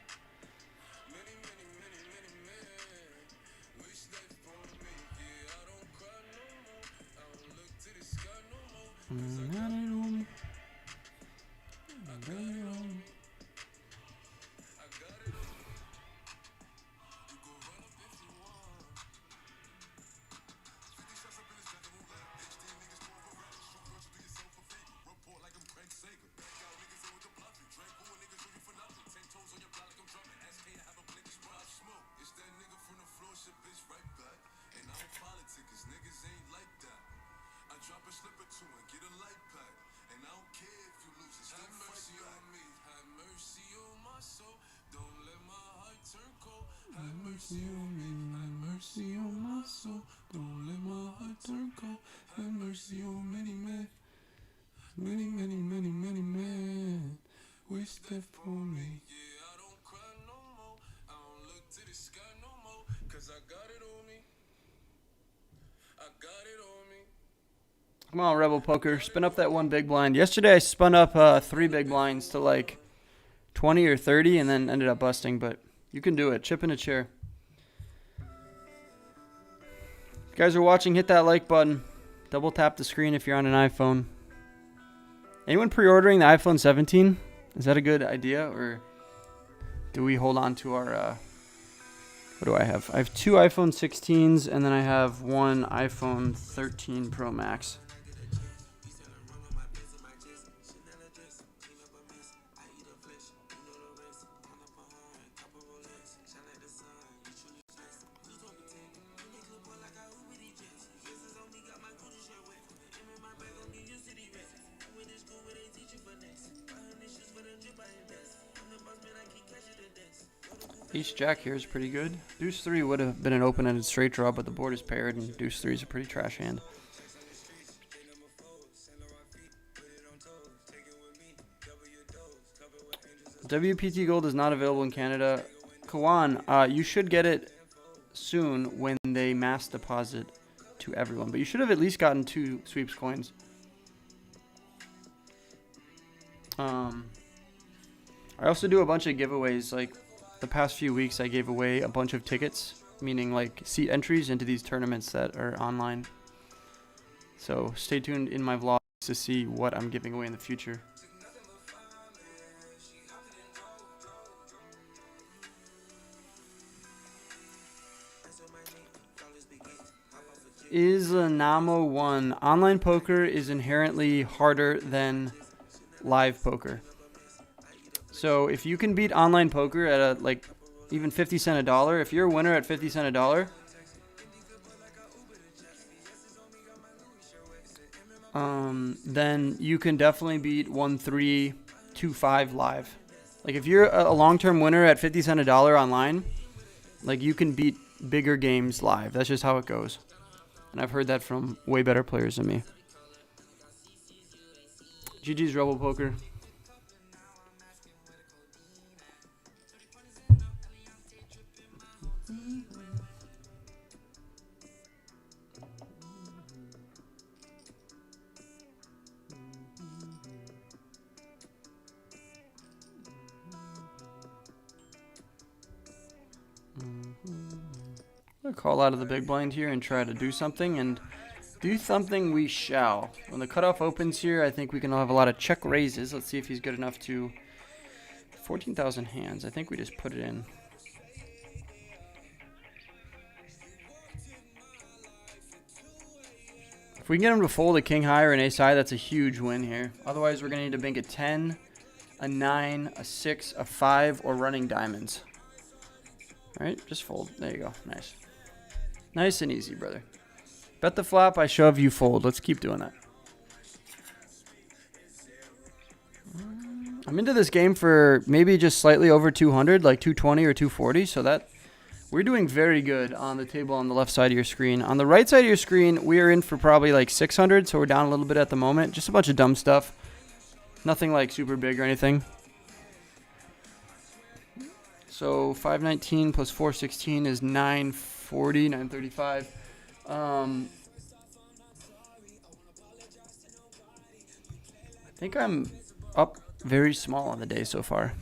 Speaker 1: Mercy on me, have mercy on my soul. Don't let my heart turn cold. Have mercy on many men. Many, many, many, many men. Wish that for me. Yeah, I don't cry no more. I don't look to the sky no more. Cause I got it on me. I got it on me. Come on, Rebel Poker. Spin up that one big blind. Yesterday I spun up 3 big blinds to like 20 or 30 and then ended up busting, but you can do it. Chip in a chair. If you guys are watching, hit that like button. Double tap the screen if you're on an iPhone. Anyone pre-ordering the iPhone 17? Is that a good idea, or do we hold on to our, what do I have? I have 2 iPhone 16s, and then I have 1 iPhone 13 Pro Max. Ace Jack here is pretty good. Deuce 3 would have been an open-ended straight draw, but the board is paired, and Deuce 3 is a pretty trash hand. WPT Gold is not available in Canada. Kawan, you should get it soon when they mass deposit to everyone, but you should have at least gotten 2 sweeps coins. I also do a bunch of giveaways. Like the past few weeks, I gave away a bunch of tickets, meaning like seat entries into these tournaments that are online. So stay tuned in my vlogs to see what I'm giving away in the future. Is Namo 1. Online poker is inherently harder than live poker. So if you can beat online poker at a, like even 50 cents a dollar, if you're a winner at 50 cents a dollar, then you can definitely beat 1-3-2-5 live. Like if you're a long-term winner at 50 cents a dollar online, like you can beat bigger games live. That's just how it goes. And I've heard that from way better players than me. GG's Rebel Poker. I'm going to call out of the big blind here and try to do something, and do something we shall. When the cutoff opens here, I think we can have a lot of check raises. Let's see if he's good enough to... 14,000 hands. I think we just put it in. If we can get him to fold a king high or an ace high, that's a huge win here. Otherwise, we're going to need to bank a 10, a 9, a 6, a 5, or running diamonds. All right, just fold. There you go. Nice. Nice and easy, brother. Bet the flop, I shove, you fold. Let's keep doing that. I'm into this game for maybe just slightly over 200, like 220 or 240. So that we're doing very good on the table on the left side of your screen. On the right side of your screen, we are in for probably like 600. So we're down a little bit at the moment. Just a bunch of dumb stuff. Nothing like super big or anything. So 519 plus 416 is 940. 940, 935. I think I'm up very small on the day so far.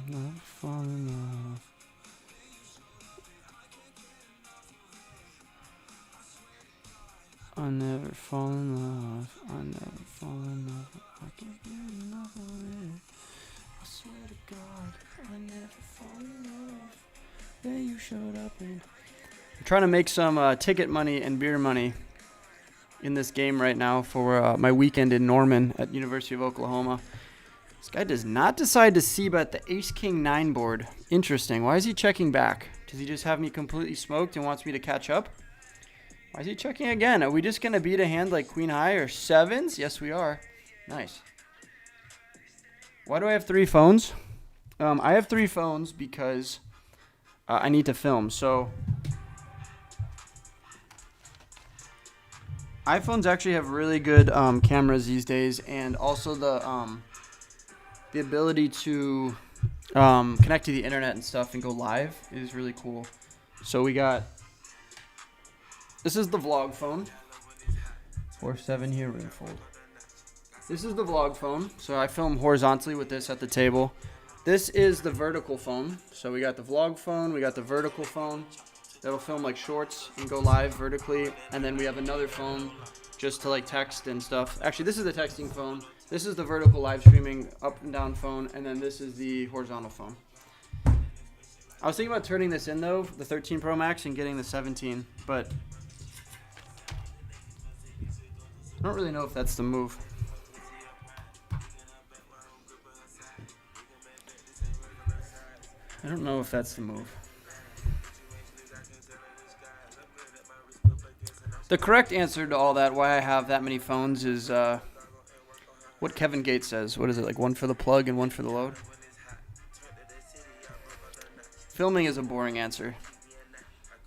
Speaker 1: Not fall in love. I never fall in love. I never fall in love. I can't get enough of it. I swear to God, I never fall in love. Yeah, you showed up and I'm trying to make some ticket money and beer money in this game right now for my weekend in Norman at University of Oklahoma. This guy does not decide to c-bet the Ace-King-9 board. Interesting. Why is he checking back? Does he just have me completely smoked and wants me to catch up? Why is he checking again? Are we just going to beat a hand like Queen High or sevens? Yes, we are. Nice. Why do I have 3 phones? I have 3 phones because I need to film. So iPhones actually have really good cameras these days, and also the ability to connect to the internet and stuff and go live is really cool. So we got, this is the vlog phone. 4-7 here, room fold. This is the vlog phone. So I film horizontally with this at the table. This is the vertical phone. So we got the vlog phone, we got the vertical phone. That'll film like shorts and go live vertically. And then we have another phone just to like text and stuff. Actually, this is the texting phone. This is the vertical live streaming up and down phone, and then this is the horizontal phone. I was thinking about turning this in though, the 13 Pro Max, and getting the 17, but I don't really know if that's the move. I don't know if that's the move. The correct answer to all that, why I have that many phones, is what Kevin Gates says. What is it, like one for the plug and one for the load? Filming is a boring answer.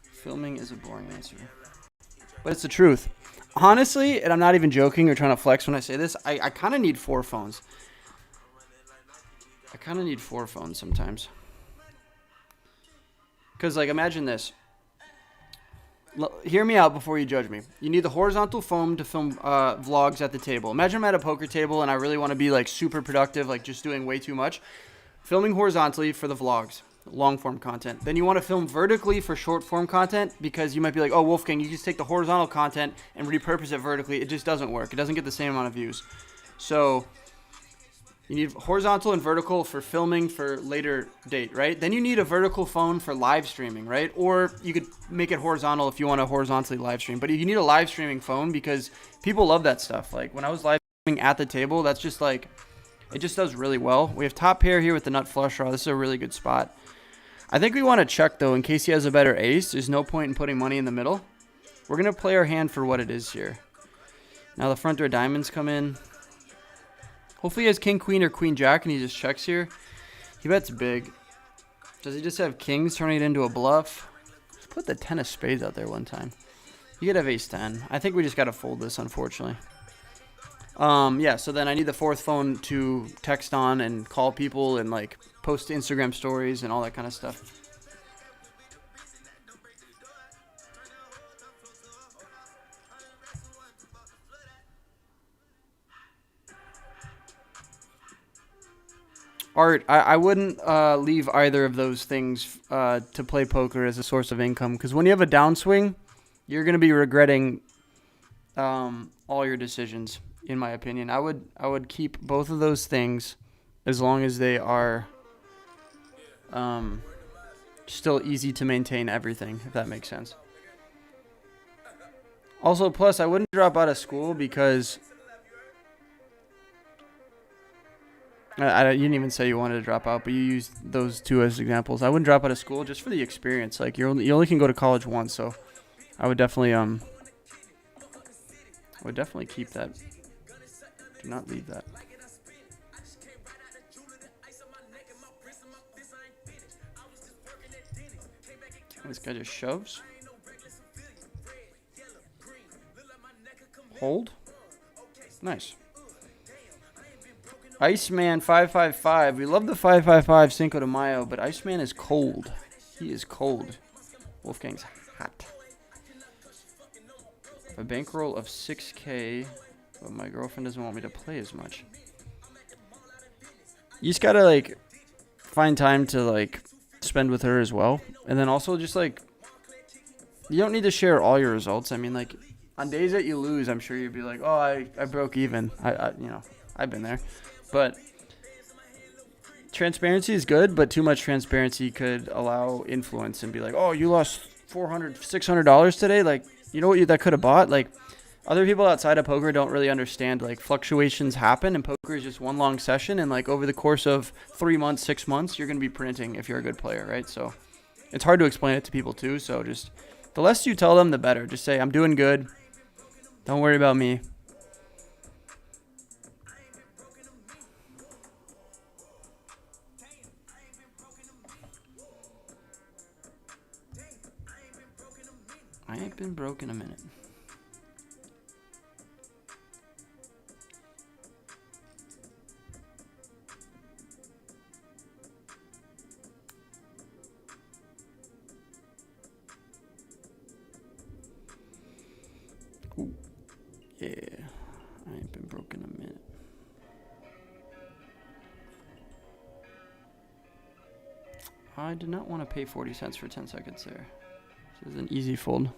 Speaker 1: Filming is a boring answer. But it's the truth. Honestly, and I'm not even joking or trying to flex when I say this, I kind of need 4 phones. I kind of need 4 phones sometimes. Because, like, imagine this. Hear me out before you judge me. You need the horizontal phone to film vlogs at the table. Imagine I'm at a poker table and I really want to be like super productive, like just doing way too much. Filming horizontally for the vlogs, long form content. Then you want to film vertically for short form content because you might be like, oh, Wolfgang, you just take the horizontal content and repurpose it vertically. It just doesn't work. It doesn't get the same amount of views. So you need horizontal and vertical for filming for later date, right? Then you need a vertical phone for live streaming, right? Or you could make it horizontal if you want to horizontally live stream. But you need a live streaming phone because people love that stuff. Like when I was live streaming at the table, that's just like, it just does really well. We have top pair here with the nut flush draw. This is a really good spot. I think we want to check though in case he has a better ace. There's no point in putting money in the middle. We're going to play our hand for what it is here. Now the front door diamonds come in. Hopefully he has king, queen, or queen, jack, and he just checks here. He bets big. Does he just have kings turning it into a bluff? Let's put the 10 of spades out there one time. You could have ace 10. I think we just got to fold this, unfortunately. Yeah, so then I need the 4th phone to text on and call people and, like, post Instagram stories and all that kind of stuff. Art, I wouldn't leave either of those things to play poker as a source of income, because when you have a downswing, you're going to be regretting all your decisions, in my opinion. I would keep both of those things as long as they are still easy to maintain everything, if that makes sense. Also, plus, I wouldn't drop out of school because you didn't even say you wanted to drop out, but you used those 2 as examples. I wouldn't drop out of school just for the experience. Like you only can go to college once, so I would definitely keep that Do not leave that. This guy just shoves. Hold. Nice. Iceman 555. We love the 555 Cinco de Mayo, but Iceman is cold. He is cold. Wolfgang's hot. A bankroll of 6K, but my girlfriend doesn't want me to play as much. You just gotta like find time to like spend with her as well, and then also just like you don't need to share all your results. I mean, like on days that you lose, I'm sure you'd be like, oh, I broke even. I you know, I've been there, but transparency is good, but too much transparency could allow influence and be like, oh, you lost $400, $600 today. Like, you know what that could have bought? Like, other people outside of poker don't really understand, like, fluctuations happen, and poker is just one long session, and, like, over the course of 3 months, 6 months, you're going to be printing if you're a good player, right? So it's hard to explain it to people, too, so just the less you tell them, the better. Just say, I'm doing good. Don't worry about me. I ain't been broke in a minute. Ooh. Yeah, I ain't been broke in a minute. I did not want to pay 40 cents for 10 seconds there. This is an easy fold.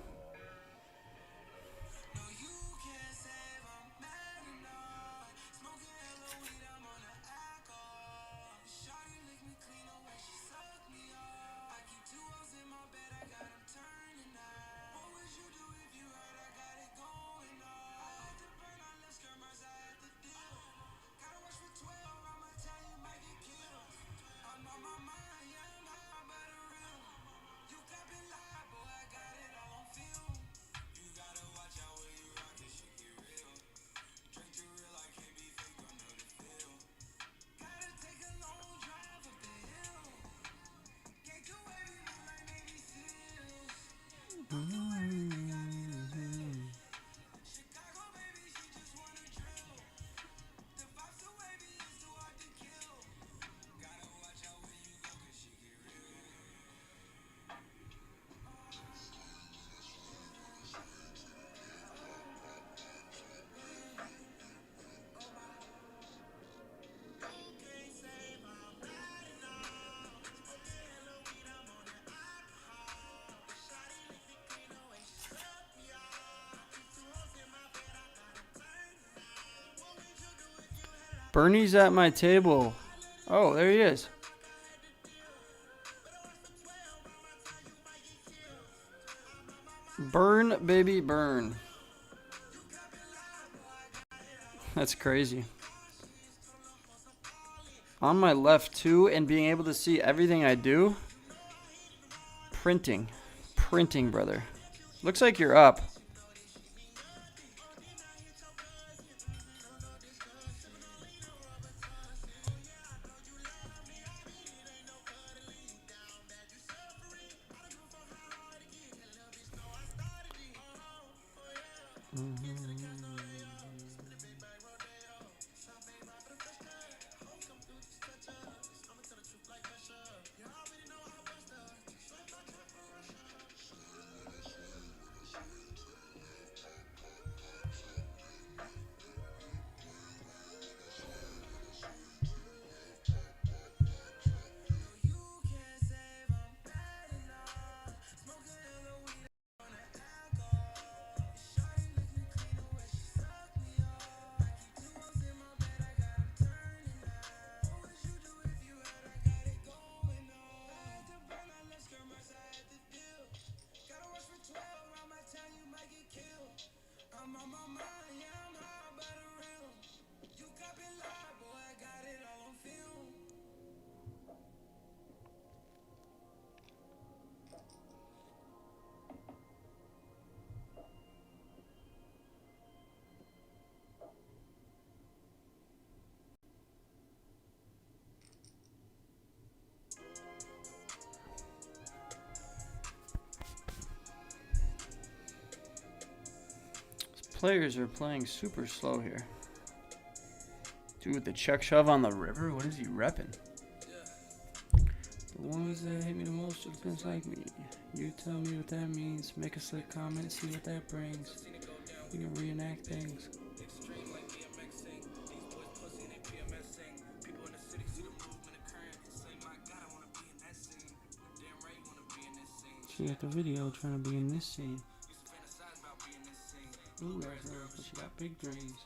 Speaker 1: Bernie's at my table. Oh, there he is. Burn, baby, burn. That's crazy. On my left, too, and being able to see everything I do. Printing. Printing, brother. Looks like you're up. players are playing super slow here. Dude, with the check shove on the river, what is he repping? The ones that hate me the most are just like me. You tell me what that means. Make a slick comment, see what that brings. We can reenact things. She got the video trying to be in this scene. Ooh, that's her, but she got big dreams.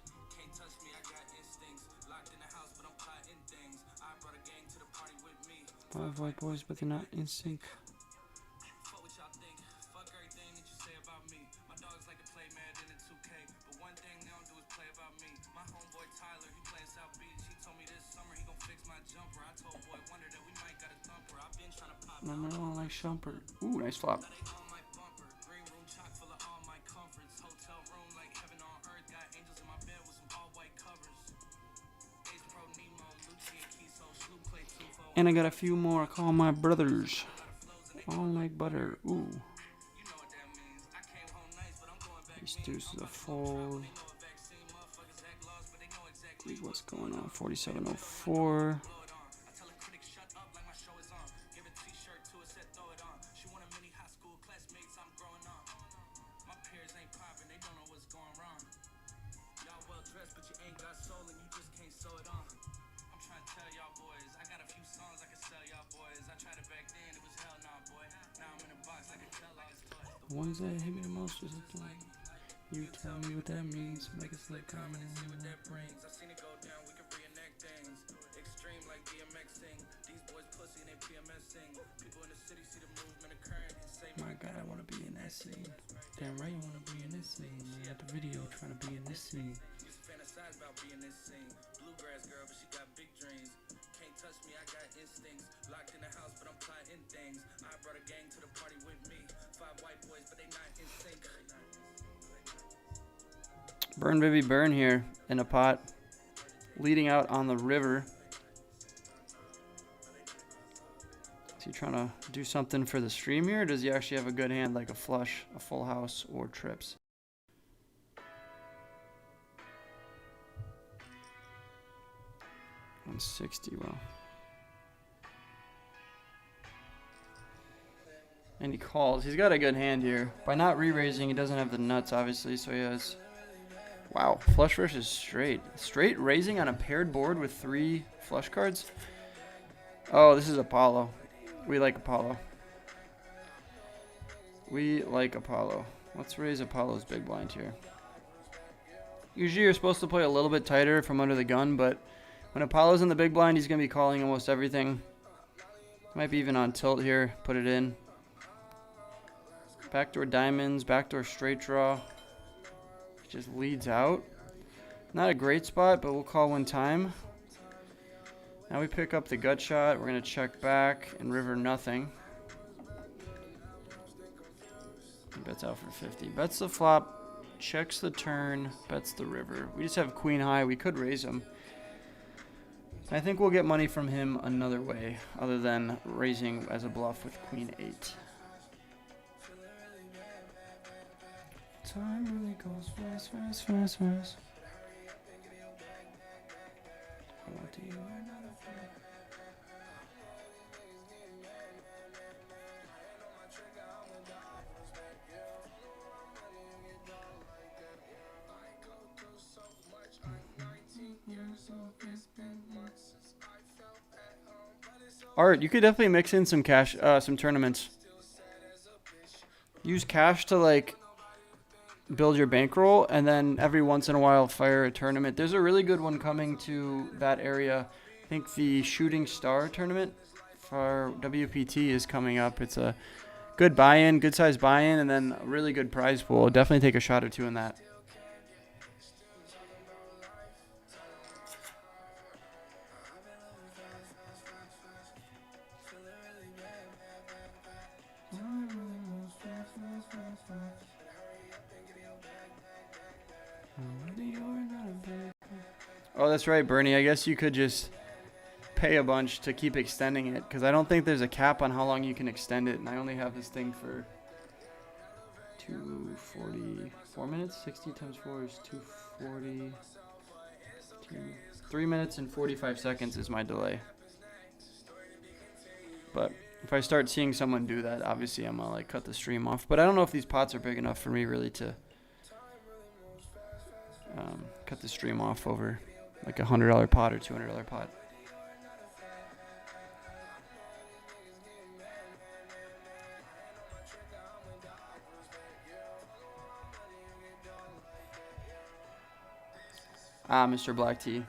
Speaker 1: Five white boys, but they're not in sync. I'm gonna like Shumpert. Ooh, nice flop. And I got a few more. I call my brothers. All like butter. Ooh. These deuces a fold. What's going on? 4704. The ones that hit me the most is like, you tell me what that means. Make a slick comment and see what that brings. I've seen it go down, we can reenact things. Extreme like DMXing. These boys pussy and they PMSing. People in the city see the movement occurring and say, my God, I want to be in that scene. Damn right, I want to be in this scene. You got the video trying to be in this scene. Used to fantasize about being this scene. Bluegrass girl, but she got big dreams. Can't touch me, I got instincts. Locked in the house, but I'm plotting things. I brought a gang to the party with me. 5 white boys, but they not in sync. Burn baby burn here in a pot. Leading out on the river. Is he trying to do something for the stream here, or does he actually have a good hand like a flush, a full house, or trips? $160, well. And he calls. He's got a good hand here. By not re-raising, he doesn't have the nuts, obviously, so he has... Wow, flush versus straight. Straight raising on a paired board with 3 flush cards? Oh, this is Apollo. We like Apollo. We like Apollo. Let's raise Apollo's big blind here. Usually you're supposed to play a little bit tighter from under the gun, but when Apollo's in the big blind, he's going to be calling almost everything. Might be even on tilt here. Put it in. Backdoor diamonds, backdoor straight draw. Just leads out. Not a great spot, but we'll call one time. Now we pick up the gut shot. We're going to check back and river nothing. He bets out for 50. Bets the flop, checks the turn, bets the river. We just have queen high. We could raise him. I think we'll get money from him another way other than raising as a bluff with queen 8. Time really goes fast, fast, fast, fast. What do you Art, you could definitely mix in some cash, some tournaments. Use cash to like build your bankroll, and then every once in a while fire a tournament. There's a really good one coming to that area. I think the Shooting Star tournament for WPT is coming up. It's a good buy-in, good size buy-in, and then a really good prize pool. Definitely take a shot or two in that. Oh, that's right, Bernie. I guess you could just pay a bunch to keep extending it, because I don't think there's a cap on how long you can extend it, and I only have this thing for 240. 4 minutes? 60 times 4 is 240. 3 minutes and 45 seconds is my delay. But if I start seeing someone do that, obviously I'm going to like cut the stream off. But I don't know if these pots are big enough for me really to cut the stream off over like $100 pot or $200 pot. Ah, Mr. Black Tea.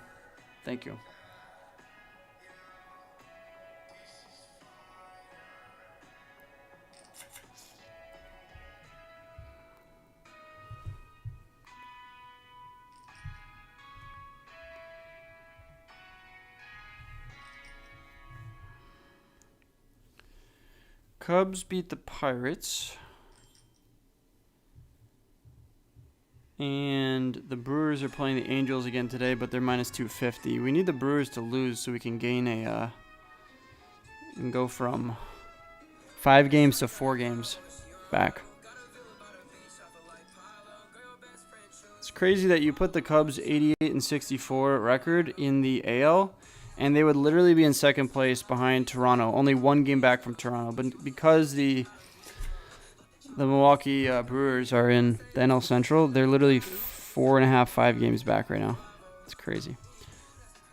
Speaker 1: Thank you. Cubs beat the Pirates. And the Brewers are playing the Angels again today, but they're minus 250. We need the Brewers to lose so we can gain a... we can go from 5 games to 4 games back. It's crazy that you put the Cubs 88-64 record in the AL, and they would literally be in second place behind Toronto, only 1 game back from Toronto. But because the Milwaukee Brewers are in the NL Central, they're literally 4.5, 5 games back right now. It's crazy.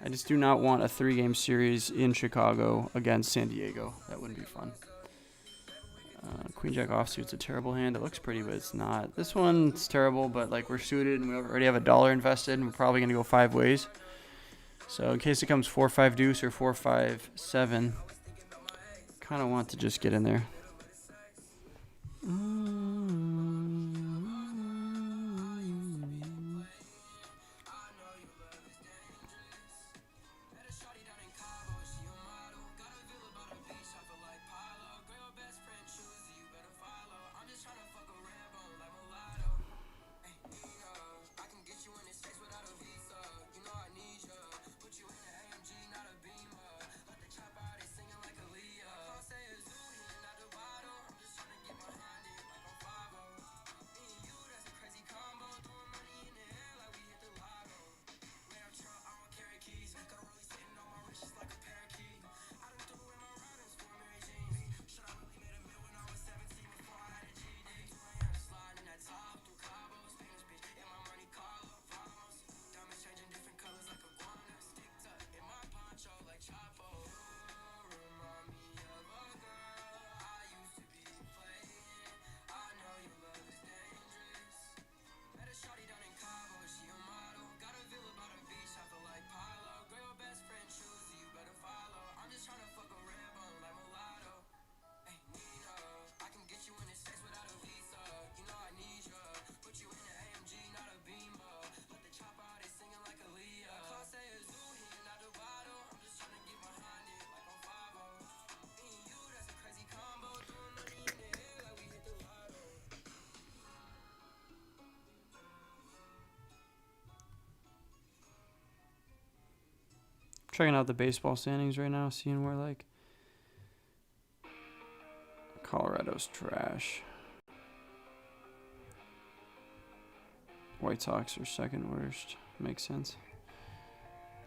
Speaker 1: I just do not want a 3-game series in Chicago against San Diego. That wouldn't be fun. Queen Jack offsuit's a terrible hand. It looks pretty, but it's not. This one's terrible, but like we're suited and we already have $1 invested, and we're probably gonna go 5 ways. So in case it comes 4-5 deuce or 4-5-7, kind of want to just get in there. Checking out the baseball standings right now, seeing where like Colorado's trash. White Sox are second worst. Makes sense.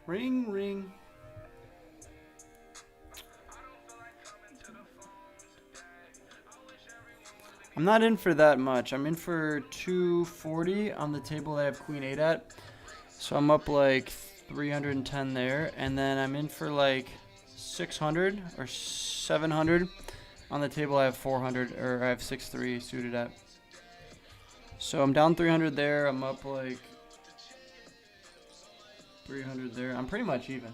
Speaker 1: Ring, ring. I'm not in for that much. I'm in for 240 on the table that I have Queen 8 at. So I'm up like 310 there, and then I'm in for like 600 or 700 on the table. I have 400, or I have 6-3 suited at. So I'm down 300 there. I'm up like 300 there. I'm pretty much even.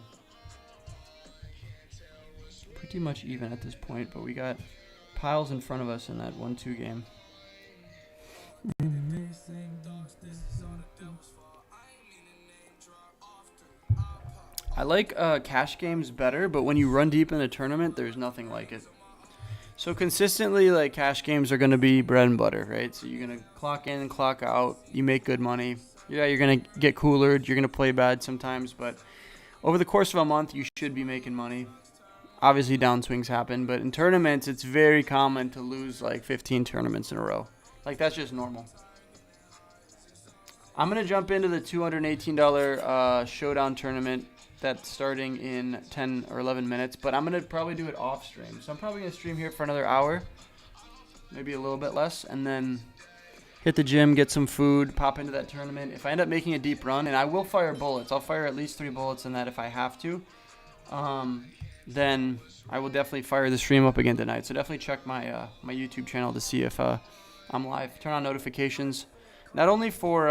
Speaker 1: Pretty much even at this point, but we got piles in front of us in that 1-2 game. I like cash games better, but when you run deep in the tournament, there's nothing like it. So consistently, like, cash games are going to be bread and butter, right? So you're going to clock in and clock out. You make good money. Yeah, you're going to get coolered. You're going to play bad sometimes, but over the course of a month, you should be making money. Obviously, downswings happen, but in tournaments, it's very common to lose like 15 tournaments in a row. Like, that's just normal. I'm going to jump into the $218 showdown tournament that's starting in 10 or 11 minutes, but I'm going to probably do it off stream. So I'm probably going to stream here for another hour, maybe a little bit less, and then hit the gym, get some food, pop into that tournament. If I end up making a deep run, and I will fire bullets, I'll fire at least 3 bullets in that if I have to, then I will definitely fire the stream up again tonight. So definitely check my my YouTube channel to see if I'm live. Turn on notifications, not only for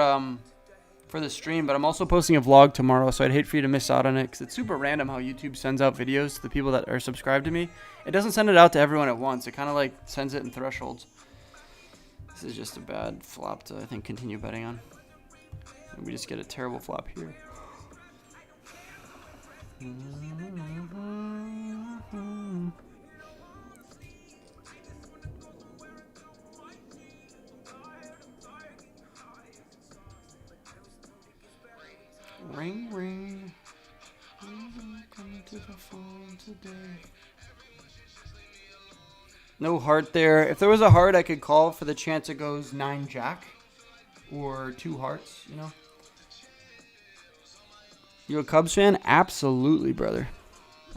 Speaker 1: the stream, but I'm also posting a vlog tomorrow, so I'd hate for you to miss out on it, because it's super random how YouTube sends out videos to the people that are subscribed to me. It doesn't send it out to everyone at once. It kind of like sends it in thresholds. This is just a bad flop to, I think, continue betting on. And we just get a terrible flop here. Ring, ring. Coming to the phone today. No heart there. If there was a heart, I could call for the chance it goes 9 jack or 2 hearts, you know. You a Cubs fan? Absolutely, brother.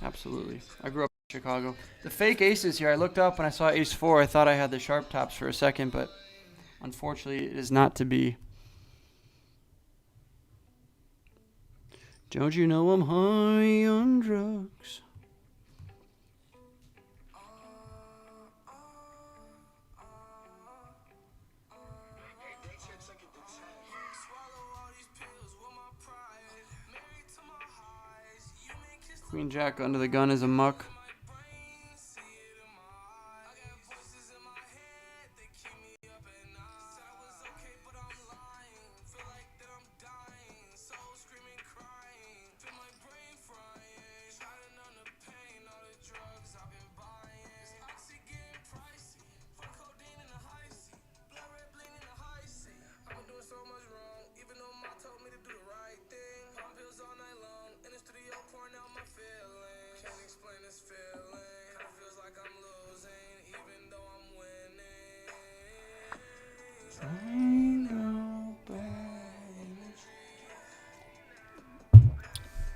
Speaker 1: Absolutely. I grew up in Chicago. The fake aces here, I looked up and I saw ace 4. I thought I had the sharp tops for a second, but unfortunately it is not to be. Don't you know I'm high on drugs? Queen Jack under the gun is a muck.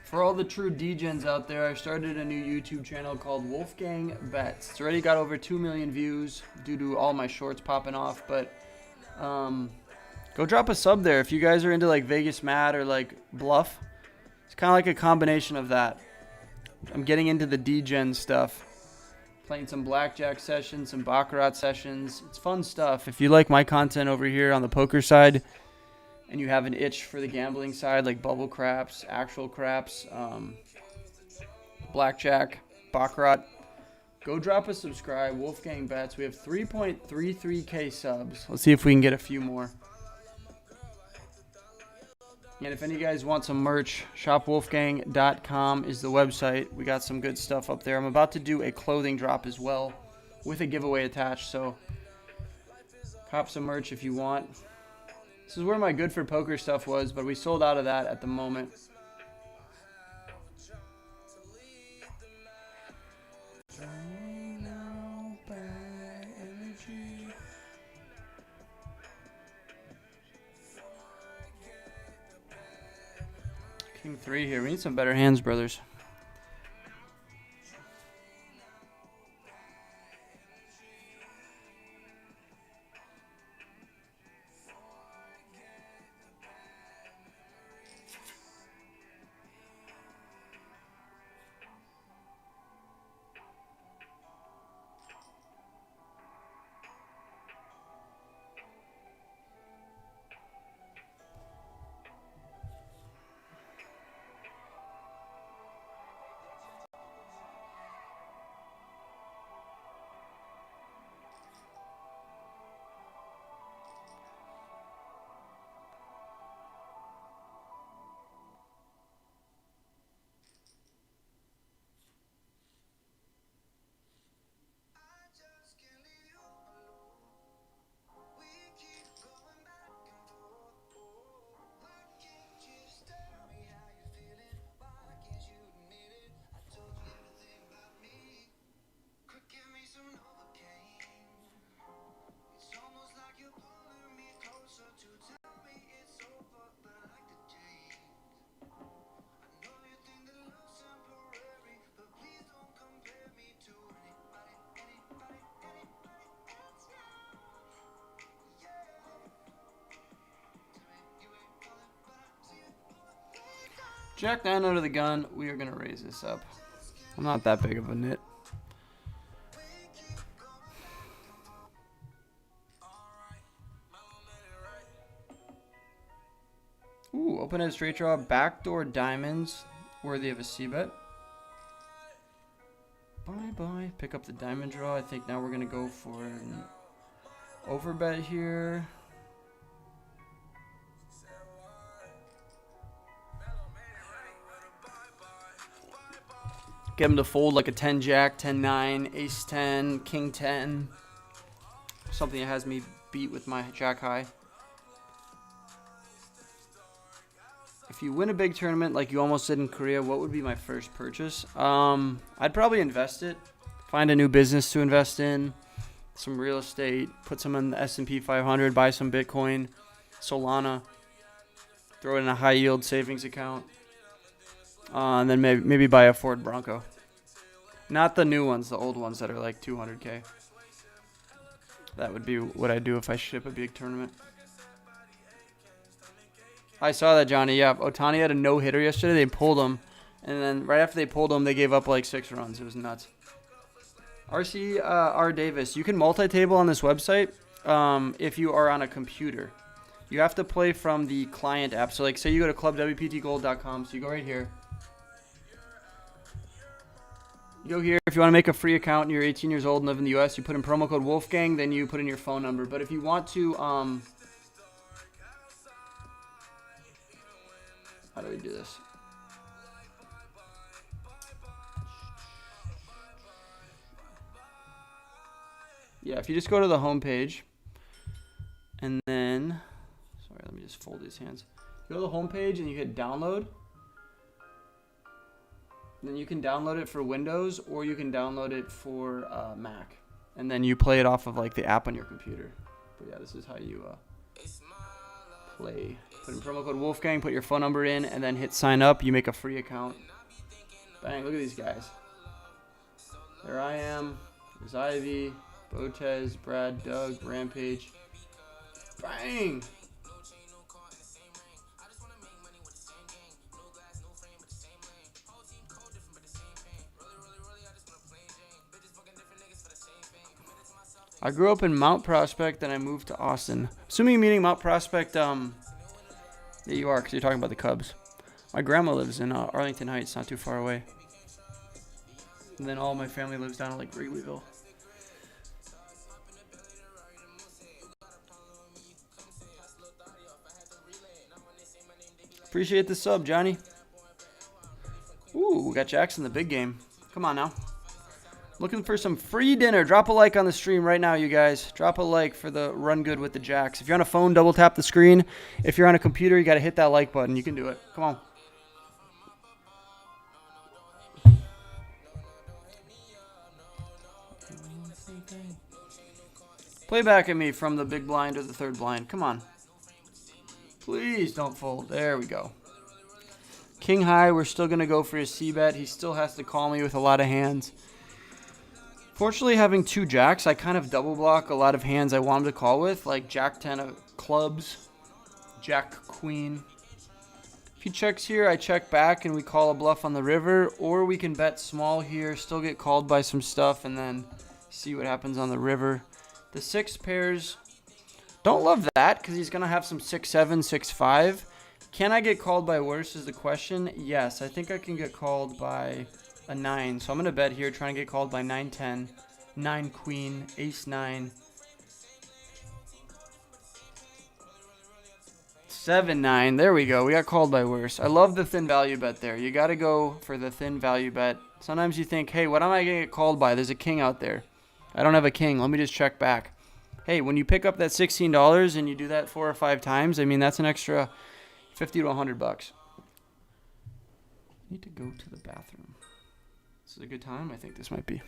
Speaker 1: For all the true degens out there, I started a new YouTube channel called Wolfgang Bets. It's already got over 2 million views due to all my shorts popping off, but go drop a sub there if you guys are into like Vegas Mad or like Bluff. It's kind of like a combination of that. I'm getting into the degen stuff. Playing some blackjack sessions, some baccarat sessions. It's fun stuff. If you like my content over here on the poker side and you have an itch for the gambling side, like bubble craps, actual craps, blackjack, baccarat, go drop a subscribe. Wolfgang Bets. We have 3.33k subs. Let's see if we can get a few more. And if any of you guys want some merch, shopwolfgang.com is the website. We got some good stuff up there. I'm about to do a clothing drop as well with a giveaway attached, so cop some merch if you want. This is where my good for poker stuff was, but we sold out of that at the moment. King 3 here. We need some better hands, brothers. Jack 9 under the gun. We are going to raise this up. I'm not that big of a nit. Ooh, open-head straight draw. Backdoor diamonds. Worthy of a c-bet. Bye-bye. Pick up the diamond draw. I think now we're going to go for an overbet here. Get him to fold like a 10 jack, 10 9, ace 10, king 10. Something that has me beat with my jack high. If you win a big tournament like you almost did in Korea, what would be my first purchase? I'd probably invest it. Find a new business to invest in. Some real estate. Put some in the S&P 500. Buy some Bitcoin. Solana. Throw it in a high yield savings account. And then maybe buy a Ford Bronco. Not the new ones, the old ones that are like 200K. That would be what I'd do if I ship a big tournament. I saw that, Johnny. Yeah, Ohtani had a no-hitter yesterday. They pulled him. And then right after they pulled him, they gave up like 6 runs. It was nuts. R Davis, you can multi-table on this website if you are on a computer. You have to play from the client app. So like say you go to clubwptgold.com. So you go right here. You go here. If you want to make a free account and you're 18 years old and live in the U.S., you put in promo code Wolfgang. Then you put in your phone number. But if you want to... how do we do this? Yeah, if you just go to the home page and then, sorry, let me just fold these hands. You go to the home page and you hit download. Then you can download it for Windows or you can download it for Mac. And then you play it off of like the app on your computer. But yeah, this is how you play. Put in promo code Wolfgang, put your phone number in, and then hit sign up. You make a free account. Bang, look at these guys. There I am. There's Ivy, Botez, Brad, Doug, Rampage. Bang! I grew up in Mount Prospect, then I moved to Austin. Assuming you're meaning Mount Prospect, yeah, you are, because you're talking about the Cubs. My grandma lives in Arlington Heights, not too far away. And then all my family lives down in like Wrigleyville. Appreciate the sub, Johnny. Ooh, we got Jackson the big game. Come on now. Looking for some free dinner. Drop a like on the stream right now, you guys. Drop a like for the Run Good with the Jacks. If you're on a phone, double tap the screen. If you're on a computer, you got to hit that like button. You can do it. Come on. Play back at me from the big blind or the third blind. Come on. Please don't fold. There we go. King high, we're still going to go for his c-bet. He still has to call me with a lot of hands. Fortunately, having 2 jacks, I kind of double block a lot of hands I want him to call with, like Jack 10 of clubs, Jack Queen. If he checks here, I check back and we call a bluff on the river, or we can bet small here, still get called by some stuff, and then see what happens on the river. The 6 pairs, don't love that because he's going to have some 6-7, 6-5. Can I get called by worse is the question. Yes, I think I can get called by a 9. So I'm going to bet here, trying to get called by 9-10, 9 queen, ace 9, 7-9. There we go. We got called by worse. I love the thin value bet there. You got to go for the thin value bet. Sometimes you think, hey, what am I going to get called by? There's a king out there. I don't have a king. Let me just check back. Hey, when you pick up that $16 and you do that 4 or 5 times, I mean, that's an extra $50 to $100. Need to go to the bathroom. This is a good time. I think this might be.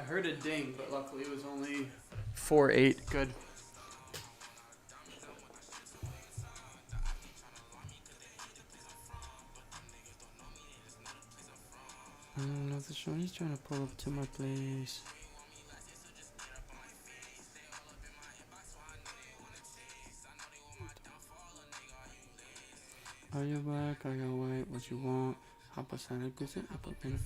Speaker 1: heard a ding, but luckily it was only 4-8. Good. I don't know if the Shoney's trying to pull up to my place. Are you black? Are you white? What you want? Hop a silent goose up a pin.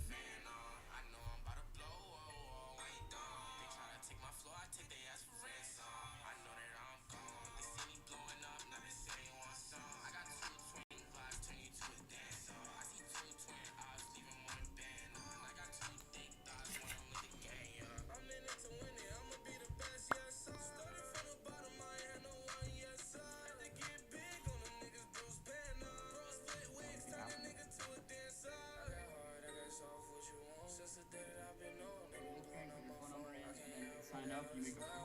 Speaker 1: Sign up, you make a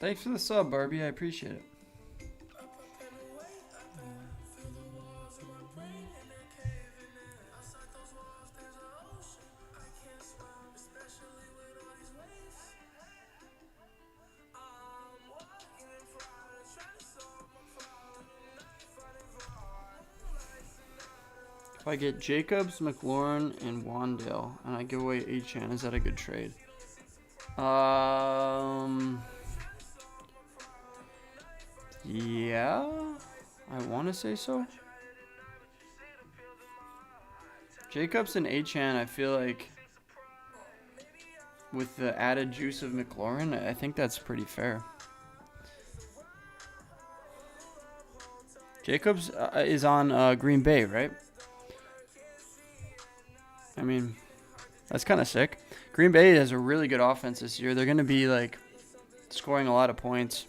Speaker 1: Thanks for the sub, Barbie. I appreciate it. If I get Jacobs, McLaurin, and Wandale, and I give away Achan, is that a good trade? Yeah, I want to say so. Jacobs and Achan, I feel like with the added juice of McLaurin, I think that's pretty fair. Jacobs is on Green Bay, right? I mean, that's kind of sick. Green Bay has a really good offense this year. They're going to be like scoring a lot of points.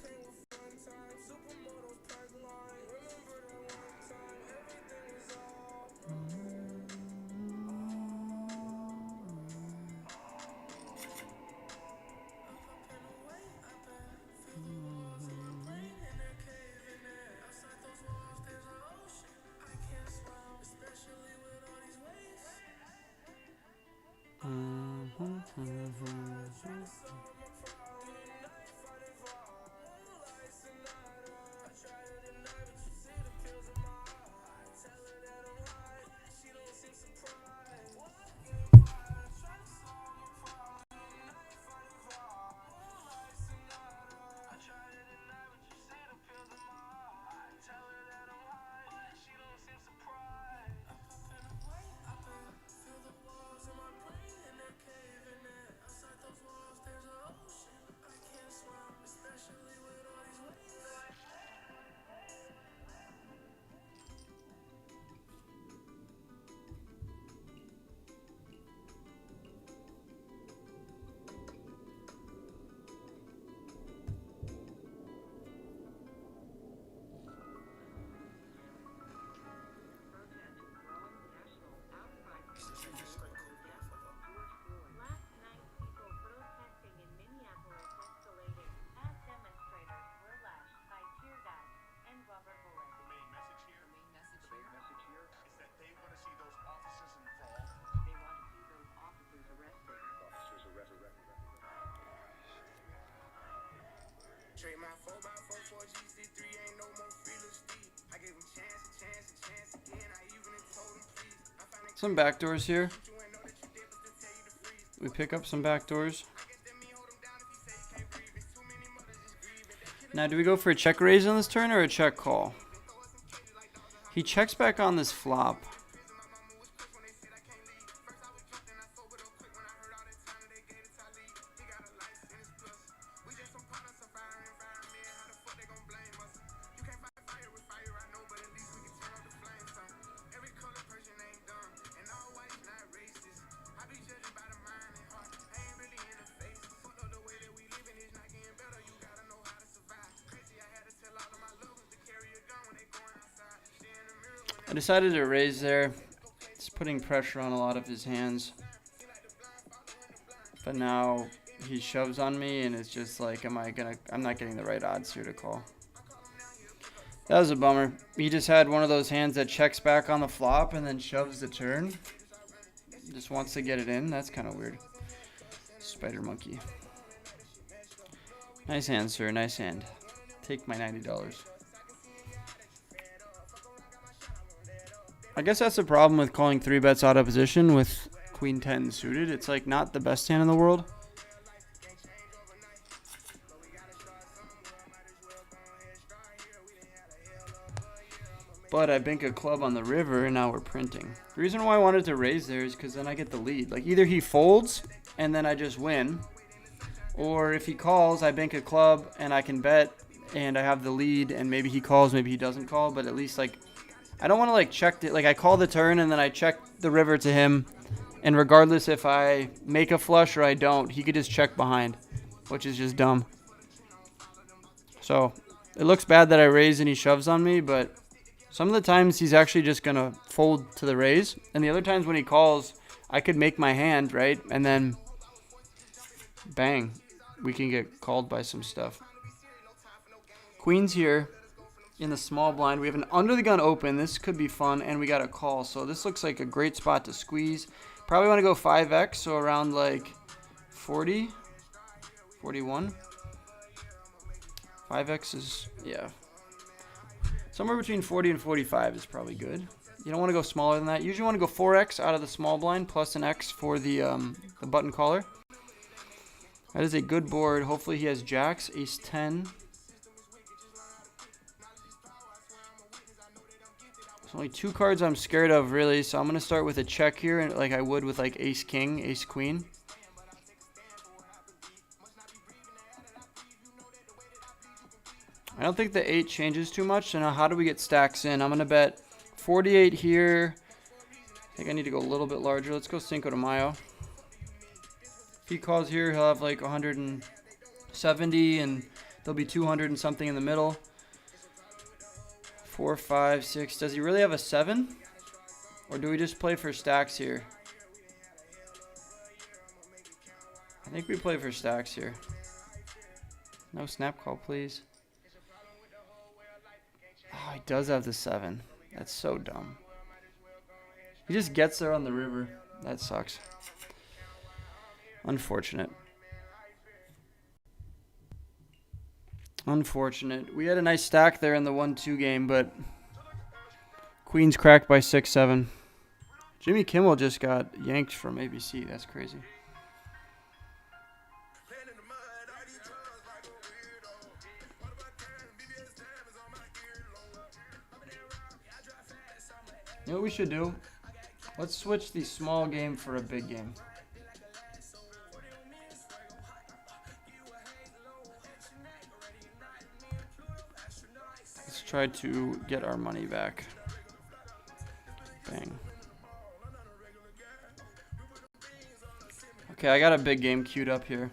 Speaker 1: Some backdoors here. We pick up some backdoors. Now, do we go for a check raise on this turn or a check call? He checks back on this flop. I decided to raise there. It's putting pressure on a lot of his hands. But now he shoves on me and it's just like, I'm not getting the right odds here to call. That was a bummer. He just had one of those hands that checks back on the flop and then shoves the turn. Just wants to get it in. That's kind of weird. Spider monkey. Nice hand, sir. Nice hand. Take my $90. I guess that's the problem with calling 3-bets out of position with Queen 10 suited. It's like not the best hand in the world. But I bank a club on the river and now we're printing. The reason why I wanted to raise there is because then I get the lead. Like either he folds and then I just win. Or if he calls, I bank a club and I can bet and I have the lead and maybe he calls, maybe he doesn't call. But at least like I don't want to like check it. Like I call the turn and then I check the river to him. And regardless if I make a flush or I don't, he could just check behind, which is just dumb. So it looks bad that I raise and he shoves on me, but some of the times he's actually just going to fold to the raise. And the other times when he calls, I could make my hand, right? And then bang, we can get called by some stuff. Queen's here in the small blind. We have an under the gun open. This could be fun, and we got a call. So this looks like a great spot to squeeze. Probably want to go 5x, so around like 40, 41. 5x is, yeah. Somewhere between 40 and 45 is probably good. You don't want to go smaller than that. You usually want to go 4x out of the small blind plus an X for the button caller. That is a good board. Hopefully he has jacks, ace 10. There's only 2 cards I'm scared of, really, so I'm going to start with a check here like I would with like ace king, ace queen. I don't think the 8 changes too much, so now how do we get stacks in? I'm going to bet 48 here. I think I need to go a little bit larger. Let's go Cinco de Mayo. If he calls here, he'll have like 170, and there'll be 200 and something in the middle. 4, 5, 6. Does he really have a 7? Or do we just play for stacks here? I think we play for stacks here. No snap call, please. Oh, he does have the 7. That's so dumb. He just gets there on the river. That sucks. Unfortunate. Unfortunate. We had a nice stack there in the 1-2 game, but Queen's cracked by 6-7. Jimmy Kimmel just got yanked from ABC. That's crazy. You know what we should do? Let's switch the small game for a big game. Let's try to get our money back. Bang. Okay, I got a big game queued up here.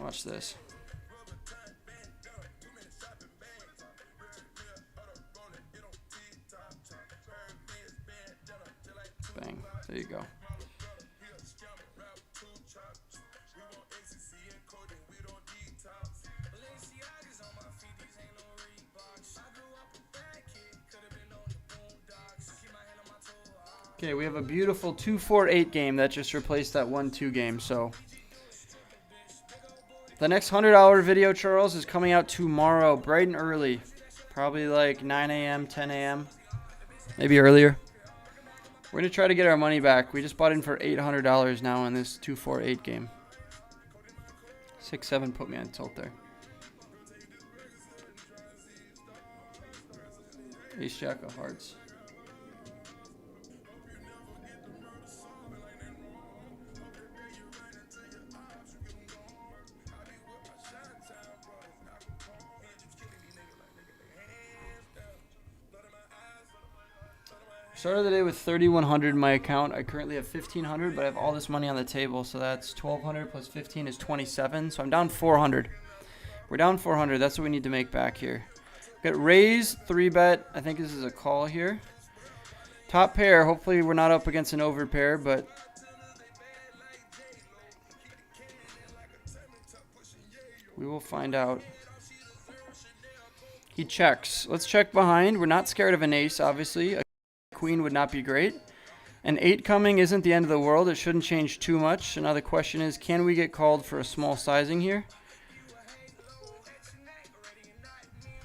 Speaker 1: Watch this. Bang. There you go. Okay, we have a beautiful 2-4-8 game that just replaced that 1-2 game. So the next $100 video, Charles, is coming out tomorrow, bright and early. Probably like 9 a.m., 10 a.m., maybe earlier. We're going to try to get our money back. We just bought in for $800 now in this 2-4-8 game. 6-7 put me on tilt there. Ace jack of hearts. Started the day with 3,100 in my account. I currently have 1,500, but I have all this money on the table, so that's 1,200 plus 15 is 27. So I'm down 400. We're down 400. That's what we need to make back here. Got raise, 3-bet. I think this is a call here. Top pair. Hopefully we're not up against an overpair, but we will find out. He checks. Let's check behind. We're not scared of an ace, obviously. Queen would not be great. An 8 coming isn't the end of the world. It shouldn't change too much. So now the question is, can we get called for a small sizing here?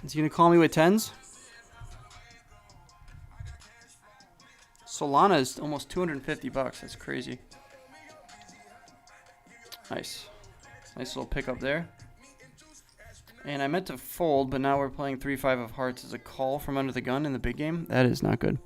Speaker 1: Is he going to call me with 10s? Solana is almost 250 bucks. That's crazy. Nice. Nice little pickup there. And I meant to fold, but now we're playing 3-5 of hearts as a call from under the gun in the big game. That is not good.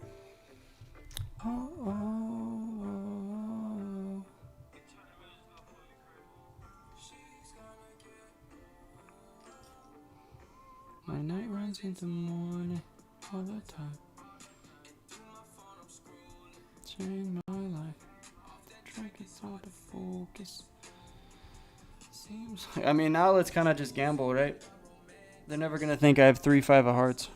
Speaker 1: My night runs into morning all the time. Change my life. Track is hard to focus. Seems like, I mean, now let's kind of just gamble, right? They're never going to think I have 3-5 of hearts.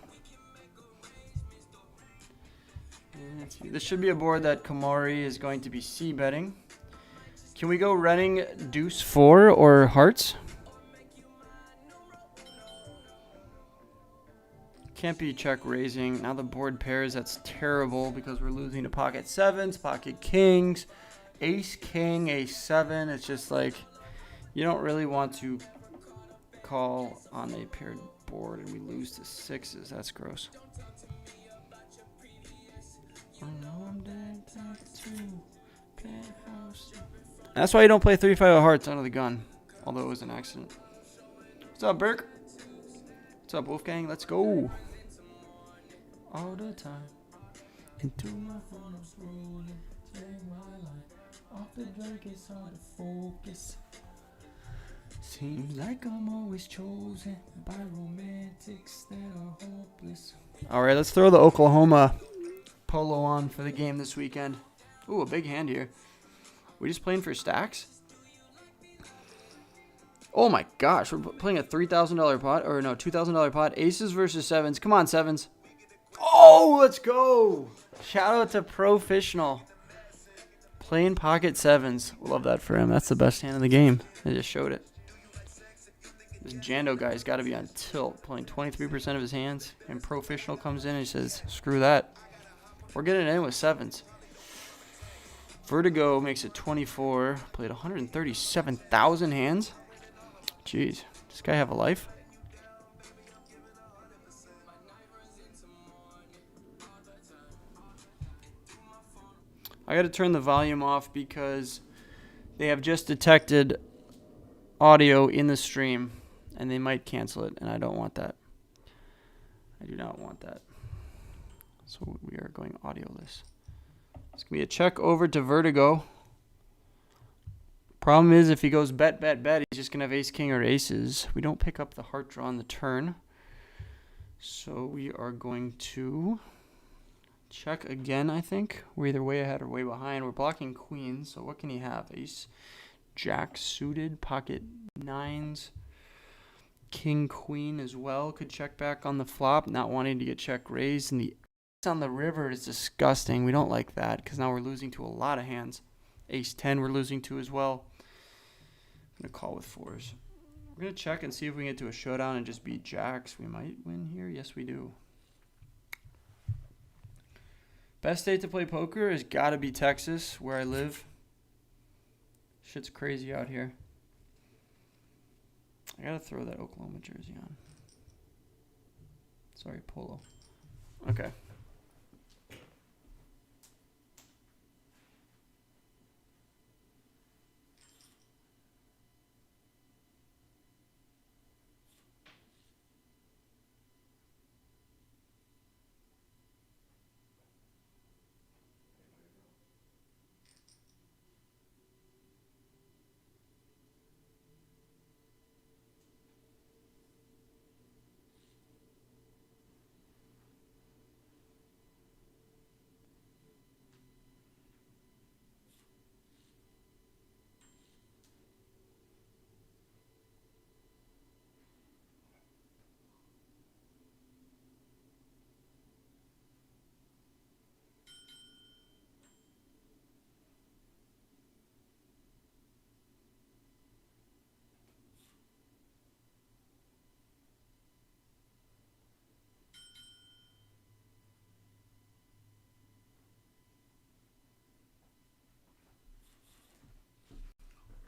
Speaker 1: This should be a board that Kamari is going to be c-betting. Can we go running deuce 4 or hearts? Can't be check raising. Now the board pairs, that's terrible because we're losing to pocket 7s, pocket kings, ace king, ace 7. It's just like you don't really want to call on a paired board and we lose to 6s. That's gross. That's why you don't play 3-5 of hearts under the gun, although it was an accident. What's up, Burke? What's up, Wolfgang? Let's go. All the time. Into my heart, rolling, take my life. Off the drink, it's hard to focus. Seems like I'm always chosen by romantics that are hopeless. All right, let's throw the Oklahoma polo on for the game this weekend. Ooh, a big hand here. We just playing for stacks? Oh my gosh, we're playing a $3,000 pot, or no, $2,000 pot. Aces versus 7s. Come on, 7s. Oh, let's go. Shout out to Professional. Playing pocket 7s. Love that for him. That's the best hand in the game. I just showed it. This Jando guy's got to be on tilt, playing 23% of his hands. And Professional comes in and he says, screw that. We're getting in with 7s. Vertigo makes it 24. Played 137,000 hands. Jeez, does this guy have a life? I got to turn the volume off because they have just detected audio in the stream and they might cancel it, and I don't want that. I do not want that. So we are going audioless. It's going to be a check over to Vertigo. Problem is, if he goes bet, bet, bet, he's just going to have ace, king, or aces. We don't pick up the heart draw on the turn. So we are going to check again, I think. We're either way ahead or way behind. We're blocking queens, so what can he have? Ace, jack suited, pocket 9s, king, queen as well. Could check back on the flop, not wanting to get check raised. And the ace on the river is disgusting. We don't like that because now we're losing to a lot of hands. Ace 10 we're losing to as well. I'm going to call with 4s. We're going to check and see if we can get to a showdown and just beat jacks. We might win here. Yes, we do. Best state to play poker has got to be Texas, where I live. Shit's crazy out here. I got to throw that Oklahoma jersey on. What's Sorry, polo. Okay.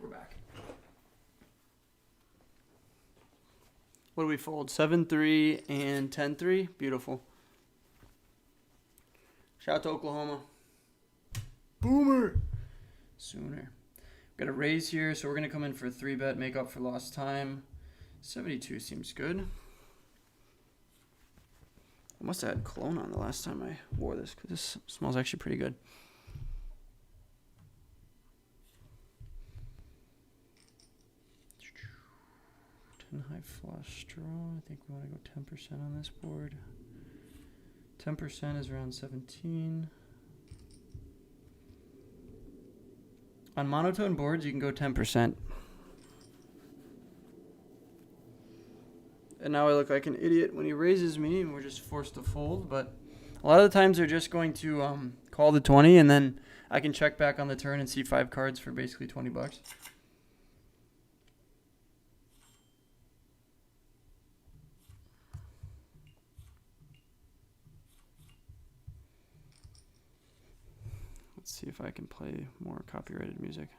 Speaker 1: We're back. What do we fold? 7-3 and 10-3. Beautiful. Shout out to Oklahoma. Boomer. Sooner. Got a raise here, so we're going to come in for a 3-bet, make up for lost time. 72 seems good. I must have had cologne on the last time I wore this, because this smells actually pretty good. High flush draw. I think we want to go 10% on this board. 10% is around 17. On monotone boards, you can go 10%. And now I look like an idiot when he raises me, and we're just forced to fold. But a lot of the times they're just going to call the 20, and then I can check back on the turn and see 5 cards for basically 20 bucks. Let's see if I can play more copyrighted music.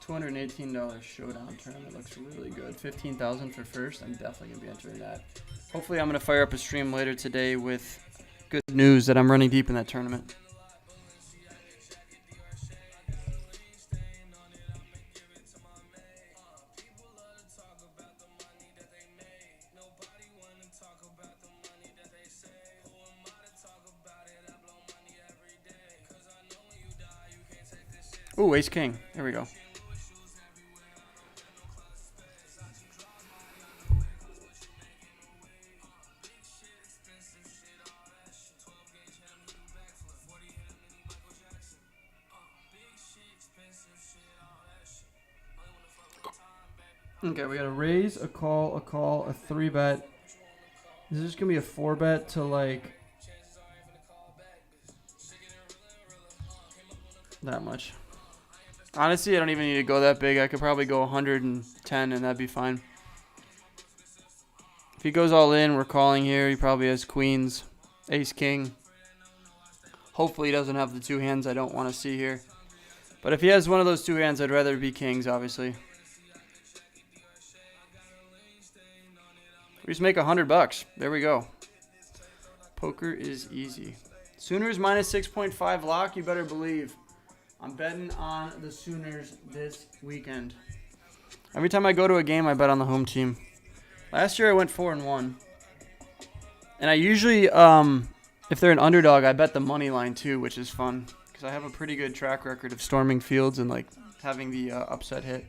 Speaker 1: $218 showdown tournament looks really good. $15,000 for first. I'm definitely gonna be entering that. Hopefully, I'm gonna fire up a stream later today with good news that I'm running deep in that tournament. Ooh, ace king. There we go. Okay, we got a raise, a call, a 3-bet. Is this gonna be a 4-bet to like that much? Honestly, I don't even need to go that big. I could probably go 110 and that'd be fine. If he goes all in, we're calling here. He probably has queens, ace, king. Hopefully he doesn't have the 2 hands I don't want to see here. But if he has one of those 2 hands, I'd rather it be kings, obviously. We just make $100. There we go. Poker is easy. Sooners minus 6.5 lock. You better believe. I'm betting on the Sooners this weekend. Every time I go to a game, I bet on the home team. Last year I went 4-1. And I usually, if they're an underdog, I bet the money line too, which is fun. Because I have a pretty good track record of storming fields and like having the upset hit.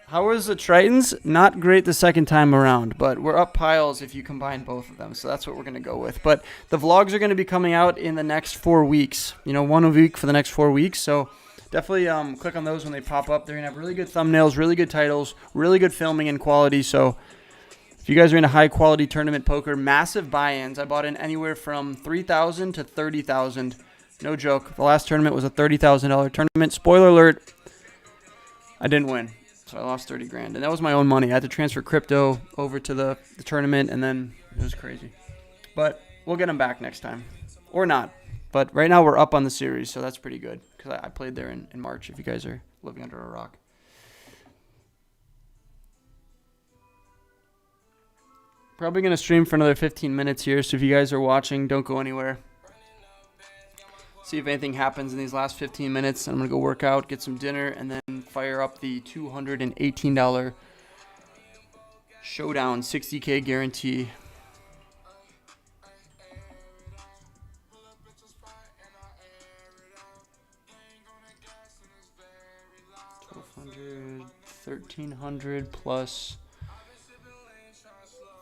Speaker 1: How was the Tritons? Not great the second time around, but we're up piles if you combine both of them, so that's what we're going to go with. But the vlogs are going to be coming out in the next 4 weeks. You know, 1 a week for the next 4 weeks, so definitely click on those when they pop up. They're going to have really good thumbnails, really good titles, really good filming and quality, so if you guys are into high-quality tournament poker, massive buy-ins. I bought in anywhere from $3,000 to $30,000 No joke. The last tournament was a $30,000 tournament. Spoiler alert, I didn't win. So I lost 30 grand. And that was my own money. I had to transfer crypto over to the tournament, and then it was crazy. But we'll get them back next time. Or not. But right now we're up on the series, so that's pretty good. Because I played there in March, if you guys are living under a rock. Probably going to stream for another 15 minutes here, so if you guys are watching, don't go anywhere. See if anything happens in these last 15 minutes. I'm going to go work out, get some dinner, and then fire up the $218 Showdown 60K guarantee. $1,300 plus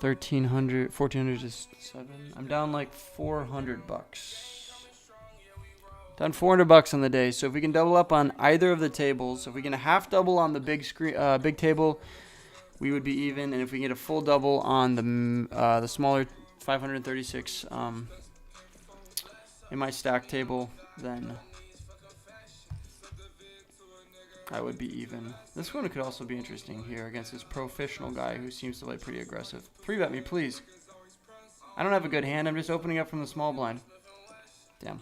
Speaker 1: 1,300, 1,400 is 7. I'm down like $400. Done $400 on the day. So if we can double up on either of the tables, if we can half double on the big table, we would be even. And if we get a full double on the smaller 536 in my stack table, then I would be even. This one could also be interesting here against this professional guy who seems to play pretty aggressive. 3-bet me, please. I don't have a good hand. I'm just opening up from the small blind. Damn.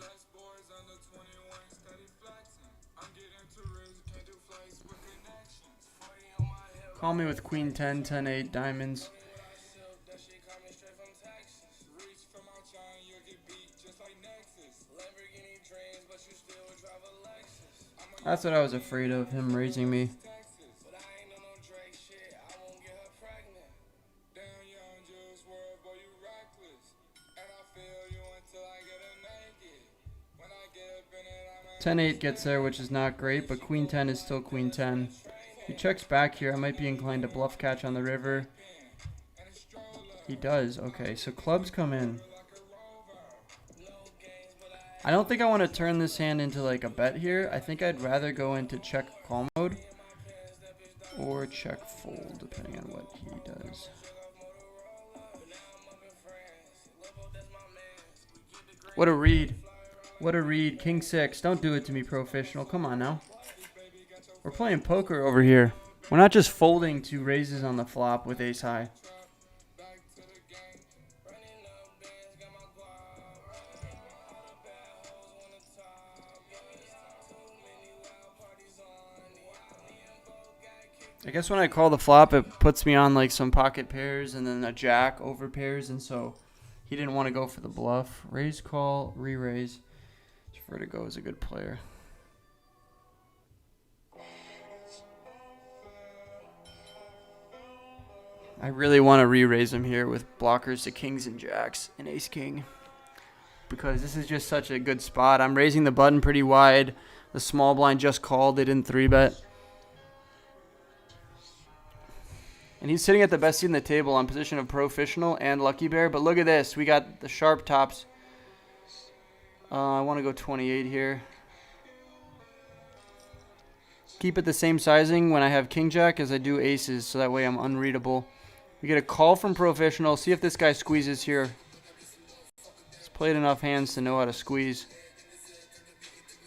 Speaker 1: Call me with queen 10, 10, 8, diamonds. That's what I was afraid of, him raising me. Ten 8 gets there, which is not great, but queen 10 is still queen 10. If he checks back here, I might be inclined to bluff catch on the river. He does. Okay, so clubs come in. I don't think I want to turn this hand into like a bet here. I think I'd rather go into check call mode or check fold, depending on what he does. What a read. What a read. King 6. Don't do it to me, professional. Come on now. We're playing poker over here. We're not just folding two raises on the flop with ace high. I guess when I call the flop, it puts me on like some pocket pairs and then a jack over pairs, and so he didn't want to go for the bluff. Raise, call, re-raise. Vertigo is a good player. I really want to re-raise him here with blockers to kings and jacks and ace-king, because this is just such a good spot. I'm raising the button pretty wide. The small blind just called. They didn't 3-bet. And he's sitting at the best seat in the table on position of professional and lucky bear. But look at this. We got the sharp tops. I want to go 28 here. Keep it the same sizing when I have king jack as I do aces, so that way I'm unreadable. We get a call from professional. See if this guy squeezes here. He's played enough hands to know how to squeeze.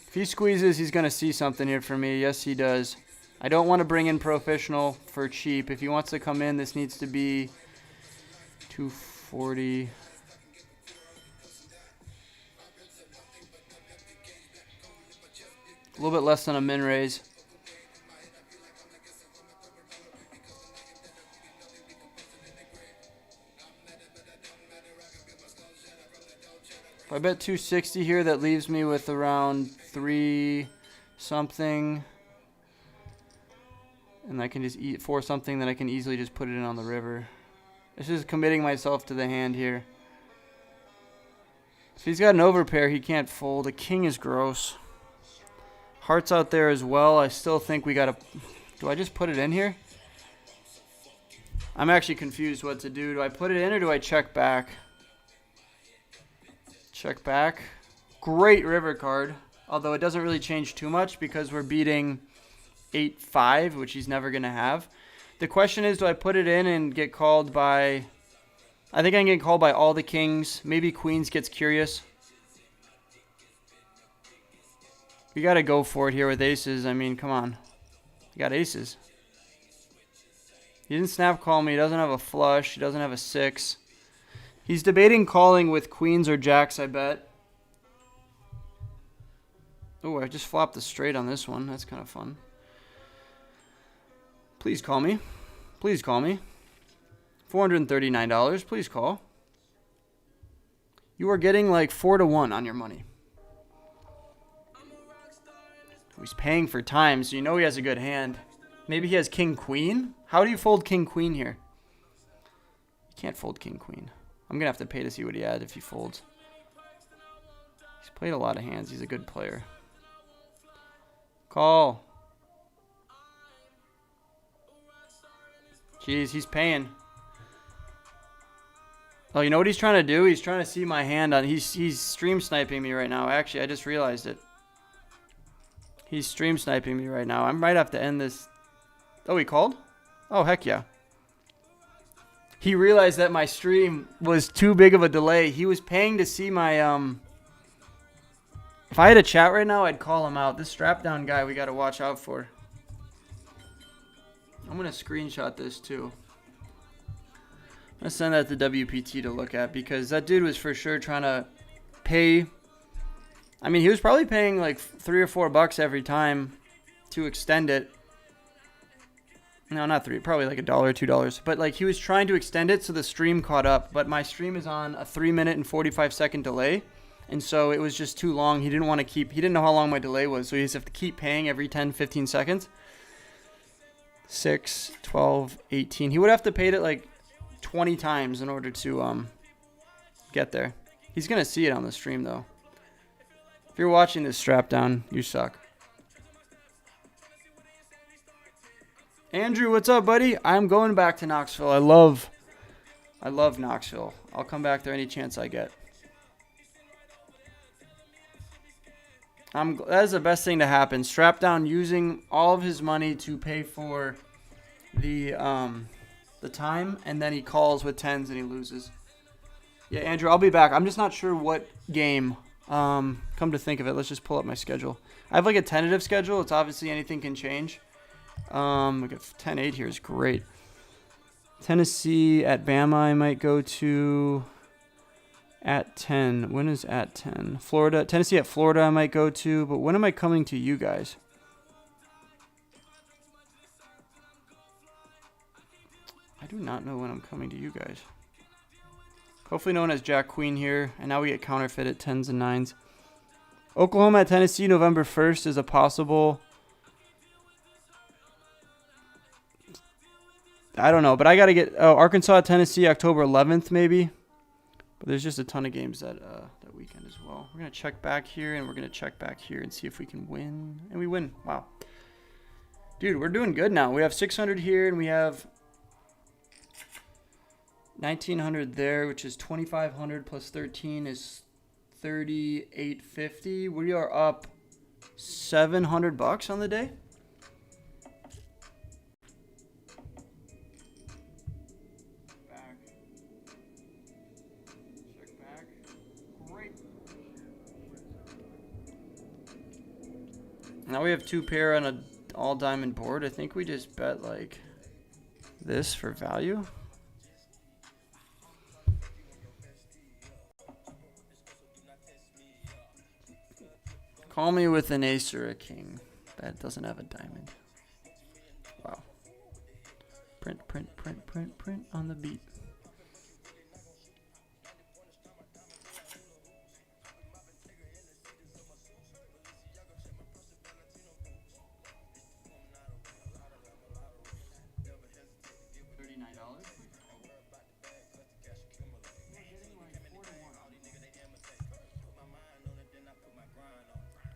Speaker 1: If he squeezes, he's going to see something here for me. Yes, he does. I don't want to bring in professional for cheap. If he wants to come in, this needs to be 240. A little bit less than a min raise. If I bet 260 here, that leaves me with around 3 something. And I can just eat 4 something, then I can easily just put it in on the river. This is committing myself to the hand here. If he's got an overpair, he can't fold. A king is gross. Hearts out there as well. I still think we got to... Do I just put it in here? I'm actually confused what to do. Do I put it in or do I check back? Check back. Great river card. Although it doesn't really change too much because we're beating 8-5, which he's never going to have. The question is, do I put it in and get called by... I think I can get called by all the kings. Maybe queens gets curious. We got to go for it here with aces. I mean, come on. We got aces. He didn't snap call me. He doesn't have a flush. He doesn't have a 6. He's debating calling with queens or jacks, I bet. Oh, I just flopped a straight on this one. That's kind of fun. Please call me. Please call me. $439. Please call. You are getting like 4-1 on your money. He's paying for time, so you know he has a good hand. Maybe he has king-queen? How do you fold king-queen here? You can't fold king-queen. I'm going to have to pay to see what he had if he folds. He's played a lot of hands. He's a good player. Call. Jeez, he's paying. Oh, you know what he's trying to do? He's trying to see my hand on... He's stream sniping me right now. Actually, I just realized it. He's stream sniping me right now. I might have to end this. Oh, he called? Oh, heck yeah. He realized that my stream was too big of a delay. He was paying to see my... If I had a chat right now, I'd call him out. This strap down guy we got to watch out for. I'm going to screenshot this too. I'm going to send that to WPT to look at because that dude was for sure trying to pay... I mean, he was probably paying like $3 or $4 every time to extend it. No, not 3. Probably like $1 or $2. But like he was trying to extend it so the stream caught up. But my stream is on a 3-minute and 45-second delay. And so it was just too long. He didn't want to keep... He didn't know how long my delay was. So he just have to keep paying every 10, 15 seconds. 6, 12, 18. He would have to pay it like 20 times in order to get there. He's going to see it on the stream though. If you're watching this strap down, you suck. Andrew, what's up, buddy? I'm going back to Knoxville. I love Knoxville. I'll come back there any chance I get. That is the best thing to happen. Strap down using all of his money to pay for the time, and then he calls with 10s and he loses. Yeah, Andrew, I'll be back. I'm just not sure what game. Come to think of it, let's just pull up my schedule. I have like a tentative schedule. It's obviously anything can change. We got 10-8 here is great. Tennessee at Bama I might go to at 10. When is at 10? Florida, Tennessee at Florida I might go to, but when am I coming to you guys? I do not know when I'm coming to you guys. Hopefully no one has Jack Queen here. And now we get counterfeit at 10s and 9s. Oklahoma at Tennessee November 1st is a possible... I don't know, but I got to get... Oh, Arkansas at Tennessee October 11th maybe. But there's just a ton of games that weekend as well. We're going to check back here and we're going to check back here and see if we can win. And we win. Wow. Dude, we're doing good now. We have 600 here and we have... 1900 there, which is 2500 plus 13 is 3850. We are up $700 on the day. Back. Check back. Great. Now we have 2 pair on an all diamond board. I think we just bet like this for value. Call me with an ace or a king. That doesn't have a diamond. Wow. Print, print, print, print, print on the beat.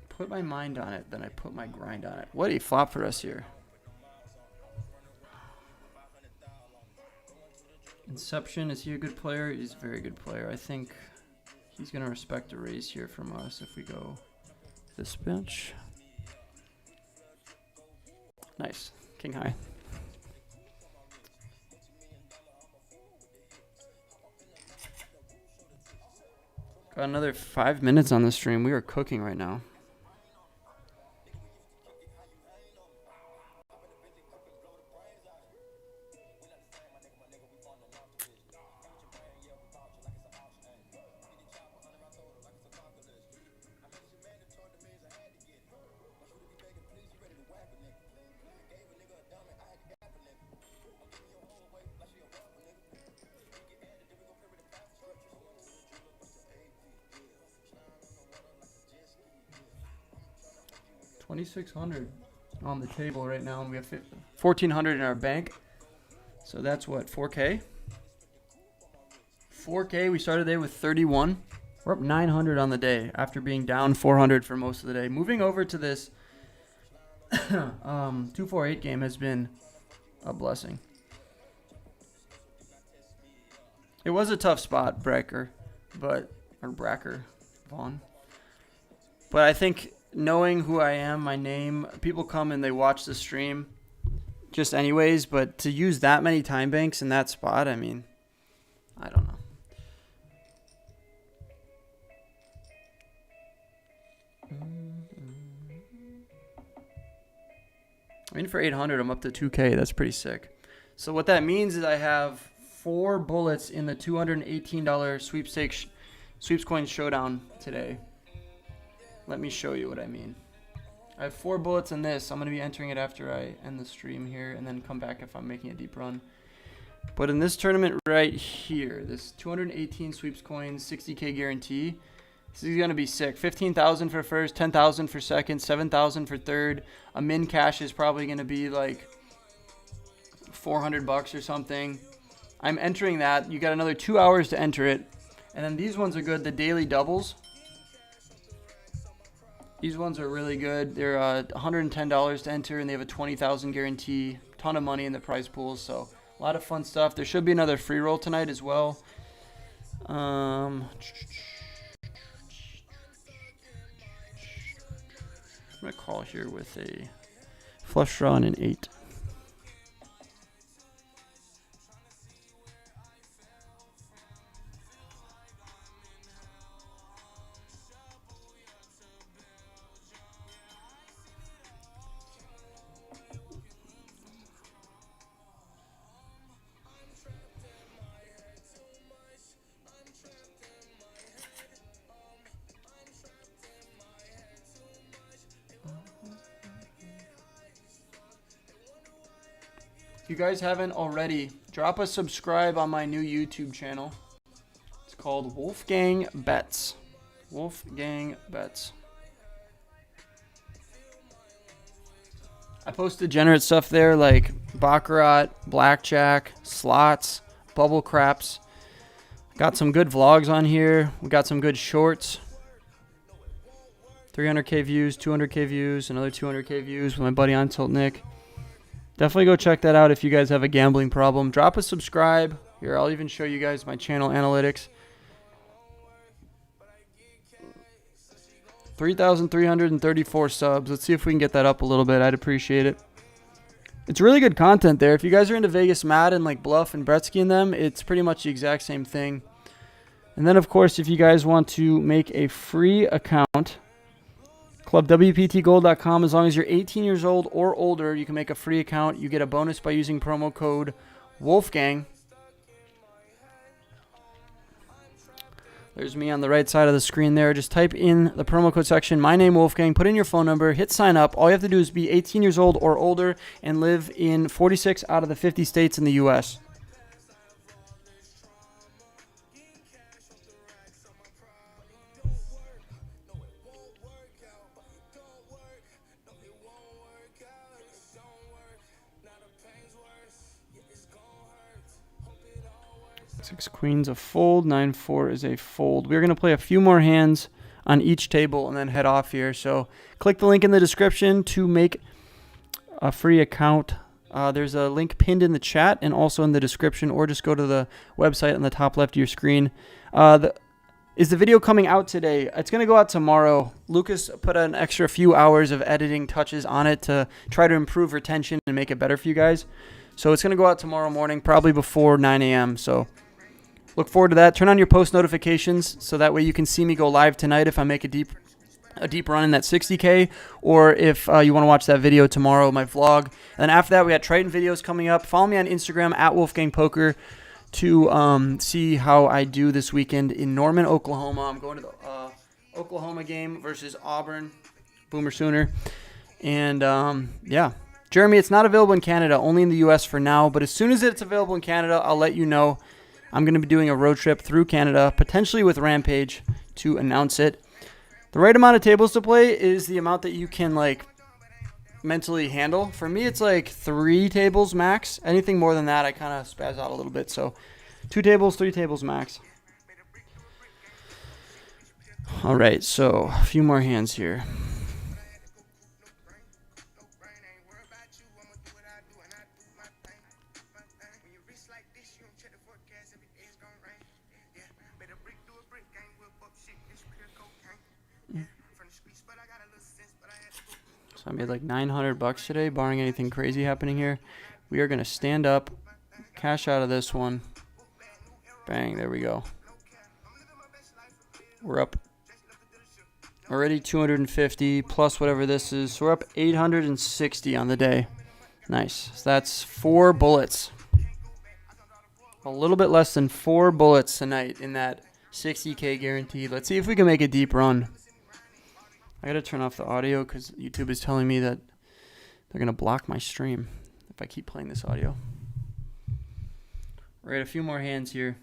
Speaker 1: Put my mind on it, then I put my grind on it. What a flop for us here. Inception, is he a good player? He's a very good player. I think he's going to respect a raise here from us if we go this bench. Nice. King high. Got another 5 minutes on the stream. We are cooking right now. $2,600 on the table right now, and we have $1,400 in our bank. So that's what, 4K? 4K. We started the day with 31. We're up 900 on the day after being down 400 for most of the day. Moving over to this 248 game has been a blessing. It was a tough spot, Bracker, Vaughn. But I think knowing who I am, my name, people come and they watch the stream just anyways, but to use that many time banks in that spot, I mean, I don't know. I mean, for 800, I'm up to 2K. That's pretty sick. So what that means is I have 4 bullets in the $218 sweeps coin showdown today. Let me show you what I mean. I have 4 bullets in this. I'm going to be entering it after I end the stream here and then come back if I'm making a deep run. But in this tournament right here, this 218 sweeps coins, 60K guarantee, this is going to be sick. 15,000 for first, 10,000 for second, 7,000 for third. A min cash is probably going to be like $400 or something. I'm entering that. You got another 2 hours to enter it. And then these ones are good, the daily doubles. These ones are really good. They're $110 to enter, and they have a 20,000 guarantee. Ton of money in the prize pools, so a lot of fun stuff. There should be another free roll tonight as well. I'm going to call here with a flush draw and an 8. If you guys haven't already, drop a subscribe on my new YouTube channel. It's called Wolfgang Bets. Wolfgang Bets. I post degenerate stuff there like Baccarat, Blackjack, slots, bubble craps. Got some good vlogs on here. We got some good shorts. 300K views, 200K views, another 200K views with my buddy on Tilt Nick. Definitely go check that out if you guys have a gambling problem. Drop a subscribe. Here, I'll even show you guys my channel analytics. 3,334 subs. Let's see if we can get that up a little bit. I'd appreciate it. It's really good content there. If you guys are into Vegas Mad and like Bluff and Bretsky and them, it's pretty much the exact same thing. And then, of course, if you guys want to make a free account, clubwptgold.com. As long as you're 18 years old or older, you can make a free account. You get a bonus by using promo code Wolfgang. There's me on the right side of the screen there. Just type in the promo code section, my name Wolfgang, put in your phone number, hit sign up. All you have to do is be 18 years old or older and live in 46 out of the 50 states in the U.S. Six queens a fold, 9-4 is a fold. We're going to play a few more hands on each table and then head off here. So click the link in the description to make a free account. There's a link pinned in the chat and also in the description, or just go to the website on the top left of your screen. Is the video coming out today? It's going to go out tomorrow. Lucas put an extra few hours of editing touches on it to try to improve retention and make it better for you guys. So it's going to go out tomorrow morning, probably before 9 a.m. So look forward to that. Turn on your post notifications so that way you can see me go live tonight if I make a deep run in that 60K, or if you want to watch that video tomorrow, my vlog. And then after that, we got Triton videos coming up. Follow me on Instagram at Wolfgang Poker to see how I do this weekend in Norman, Oklahoma. I'm going to the Oklahoma game versus Auburn, Boomer Sooner. And yeah, Jeremy, it's not available in Canada, only in the U.S. for now. But as soon as it's available in Canada, I'll let you know. I'm going to be doing a road trip through Canada, potentially with Rampage, to announce it. The right amount of tables to play is the amount that you can like mentally handle. For me, it's like 3 tables max. Anything more than that, I kind of spaz out a little bit. So 2 tables, 3 tables max. All right, so a few more hands here. So I made like $900 today, barring anything crazy happening here. We are going to stand up, cash out of this one. Bang, there we go. We're up already 250 plus whatever this is. So we're up 860 on the day. Nice. So that's 4 bullets. A little bit less than 4 bullets tonight in that 60K guaranteed. Let's see if we can make a deep run. I gotta turn off the audio because YouTube is telling me that they're gonna block my stream if I keep playing this audio. Right, a few more hands here.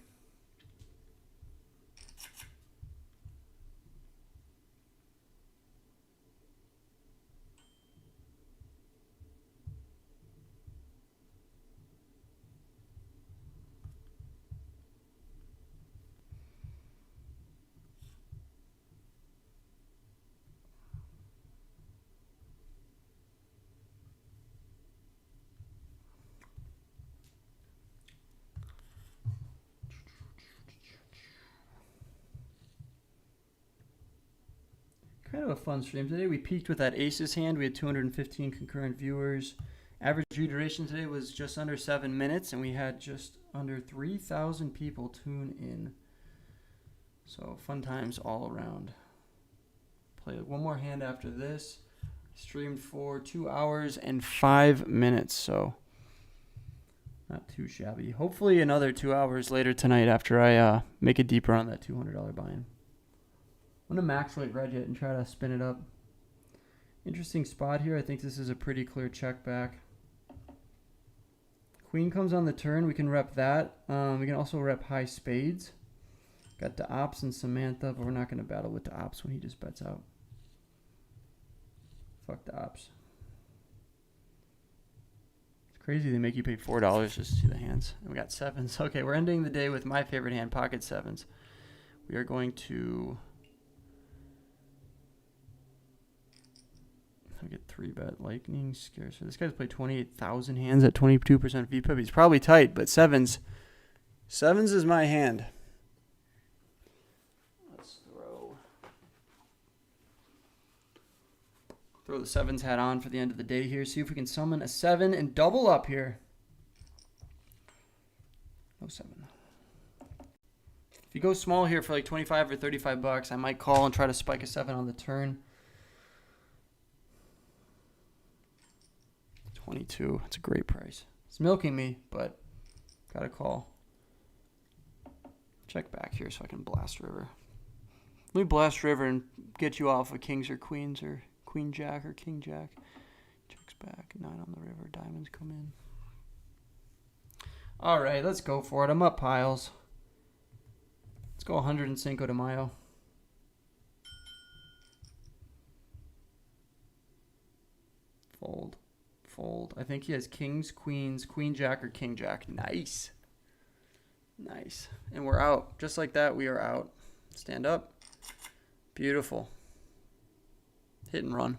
Speaker 1: Kind of a fun stream today. We peaked with that aces hand. We had 215 concurrent viewers. Average view duration today was just under 7 minutes, and we had just under 3,000 people tune in. So fun times all around. Play one more hand after this. Streamed for 2 hours and 5 minutes, so not too shabby. Hopefully another 2 hours later tonight after I make a deeper on that $200 buy-in. I'm going to max weight red it and try to spin it up. Interesting spot here. I think this is a pretty clear check back. Queen comes on the turn. We can rep that. We can also rep high spades. Got the ops and Samantha, but we're not going to battle with the ops when he just bets out. Fuck the ops. It's crazy they make you pay $4 just to see the hands. And we got sevens. Okay, we're ending the day with my favorite hand, pocket sevens. We are going to... I get 3-bet lightning scare. So this guy's played 28,000 hands at 22% VPIP. He's probably tight, but sevens is my hand. Let's throw the sevens hat on for the end of the day here. See if we can summon a 7 and double up here. No 7. If you go small here for like 25 or 35 bucks, I might call and try to spike a 7 on the turn. 22. That's a great price. It's milking me, but got a call. Check back here so I can blast river. Let me blast river and get you off of kings or queens or queen jack or king jack. Checks back. 9 on the river. Diamonds come in. All right, let's go for it. I'm up piles. Let's go 100 and Cinco de Mayo. Fold. Fold. I think he has kings, queens, queen jack, or king jack. Nice. Nice. And we're out. Just like that, we are out. Stand up. Beautiful. Hit and run.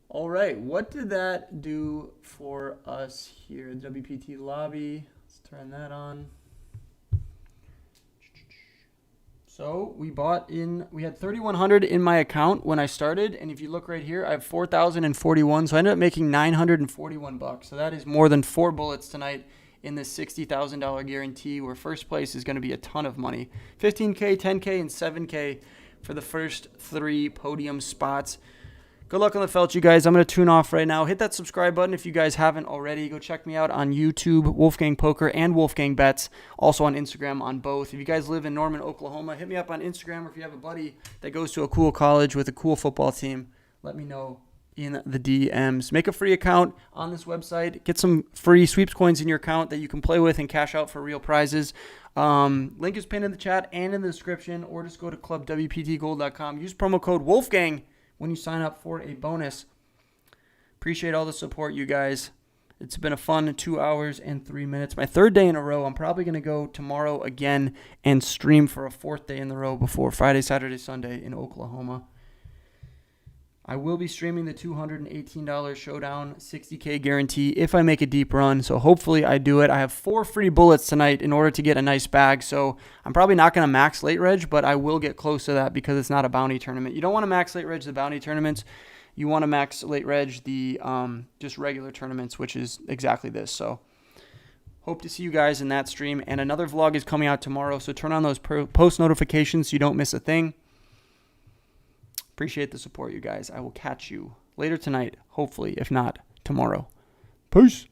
Speaker 1: All right. What did that do for us here? The WPT lobby. Let's turn that on. So we had 3,100 in my account when I started, and if you look right here, I have 4,041. So I ended up making 941 bucks. So that is more than 4 bullets tonight in this $60,000 guarantee, where first place is going to be a ton of money. 15K, 10K, and 7K for the first 3 podium spots. Good luck on the felt, you guys. I'm going to tune off right now. Hit that subscribe button if you guys haven't already. Go check me out on YouTube, Wolfgang Poker, and Wolfgang Bets. Also on Instagram on both. If you guys live in Norman, Oklahoma, hit me up on Instagram. Or if you have a buddy that goes to a cool college with a cool football team, let me know in the DMs. Make a free account on this website. Get some free sweeps coins in your account that you can play with and cash out for real prizes. Link is pinned in the chat and in the description. Or just go to clubwptgold.com. Use promo code Wolfgang when you sign up for a bonus. Appreciate all the support, you guys. It's been a fun 2 hours and 3 minutes. My third day in a row. I'm probably going to go tomorrow again and stream for a fourth day in the row before Friday, Saturday, Sunday in Oklahoma. I will be streaming the $218 Showdown 60K guarantee if I make a deep run. So hopefully I do it. I have 4 free bullets tonight in order to get a nice bag. So I'm probably not going to max late reg, but I will get close to that because it's not a bounty tournament. You don't want to max late reg the bounty tournaments. You want to max late reg the just regular tournaments, which is exactly this. So hope to see you guys in that stream. And another vlog is coming out tomorrow. So turn on those post notifications so you don't miss a thing. Appreciate the support, you guys. I will catch you later tonight, hopefully, if not tomorrow. Peace.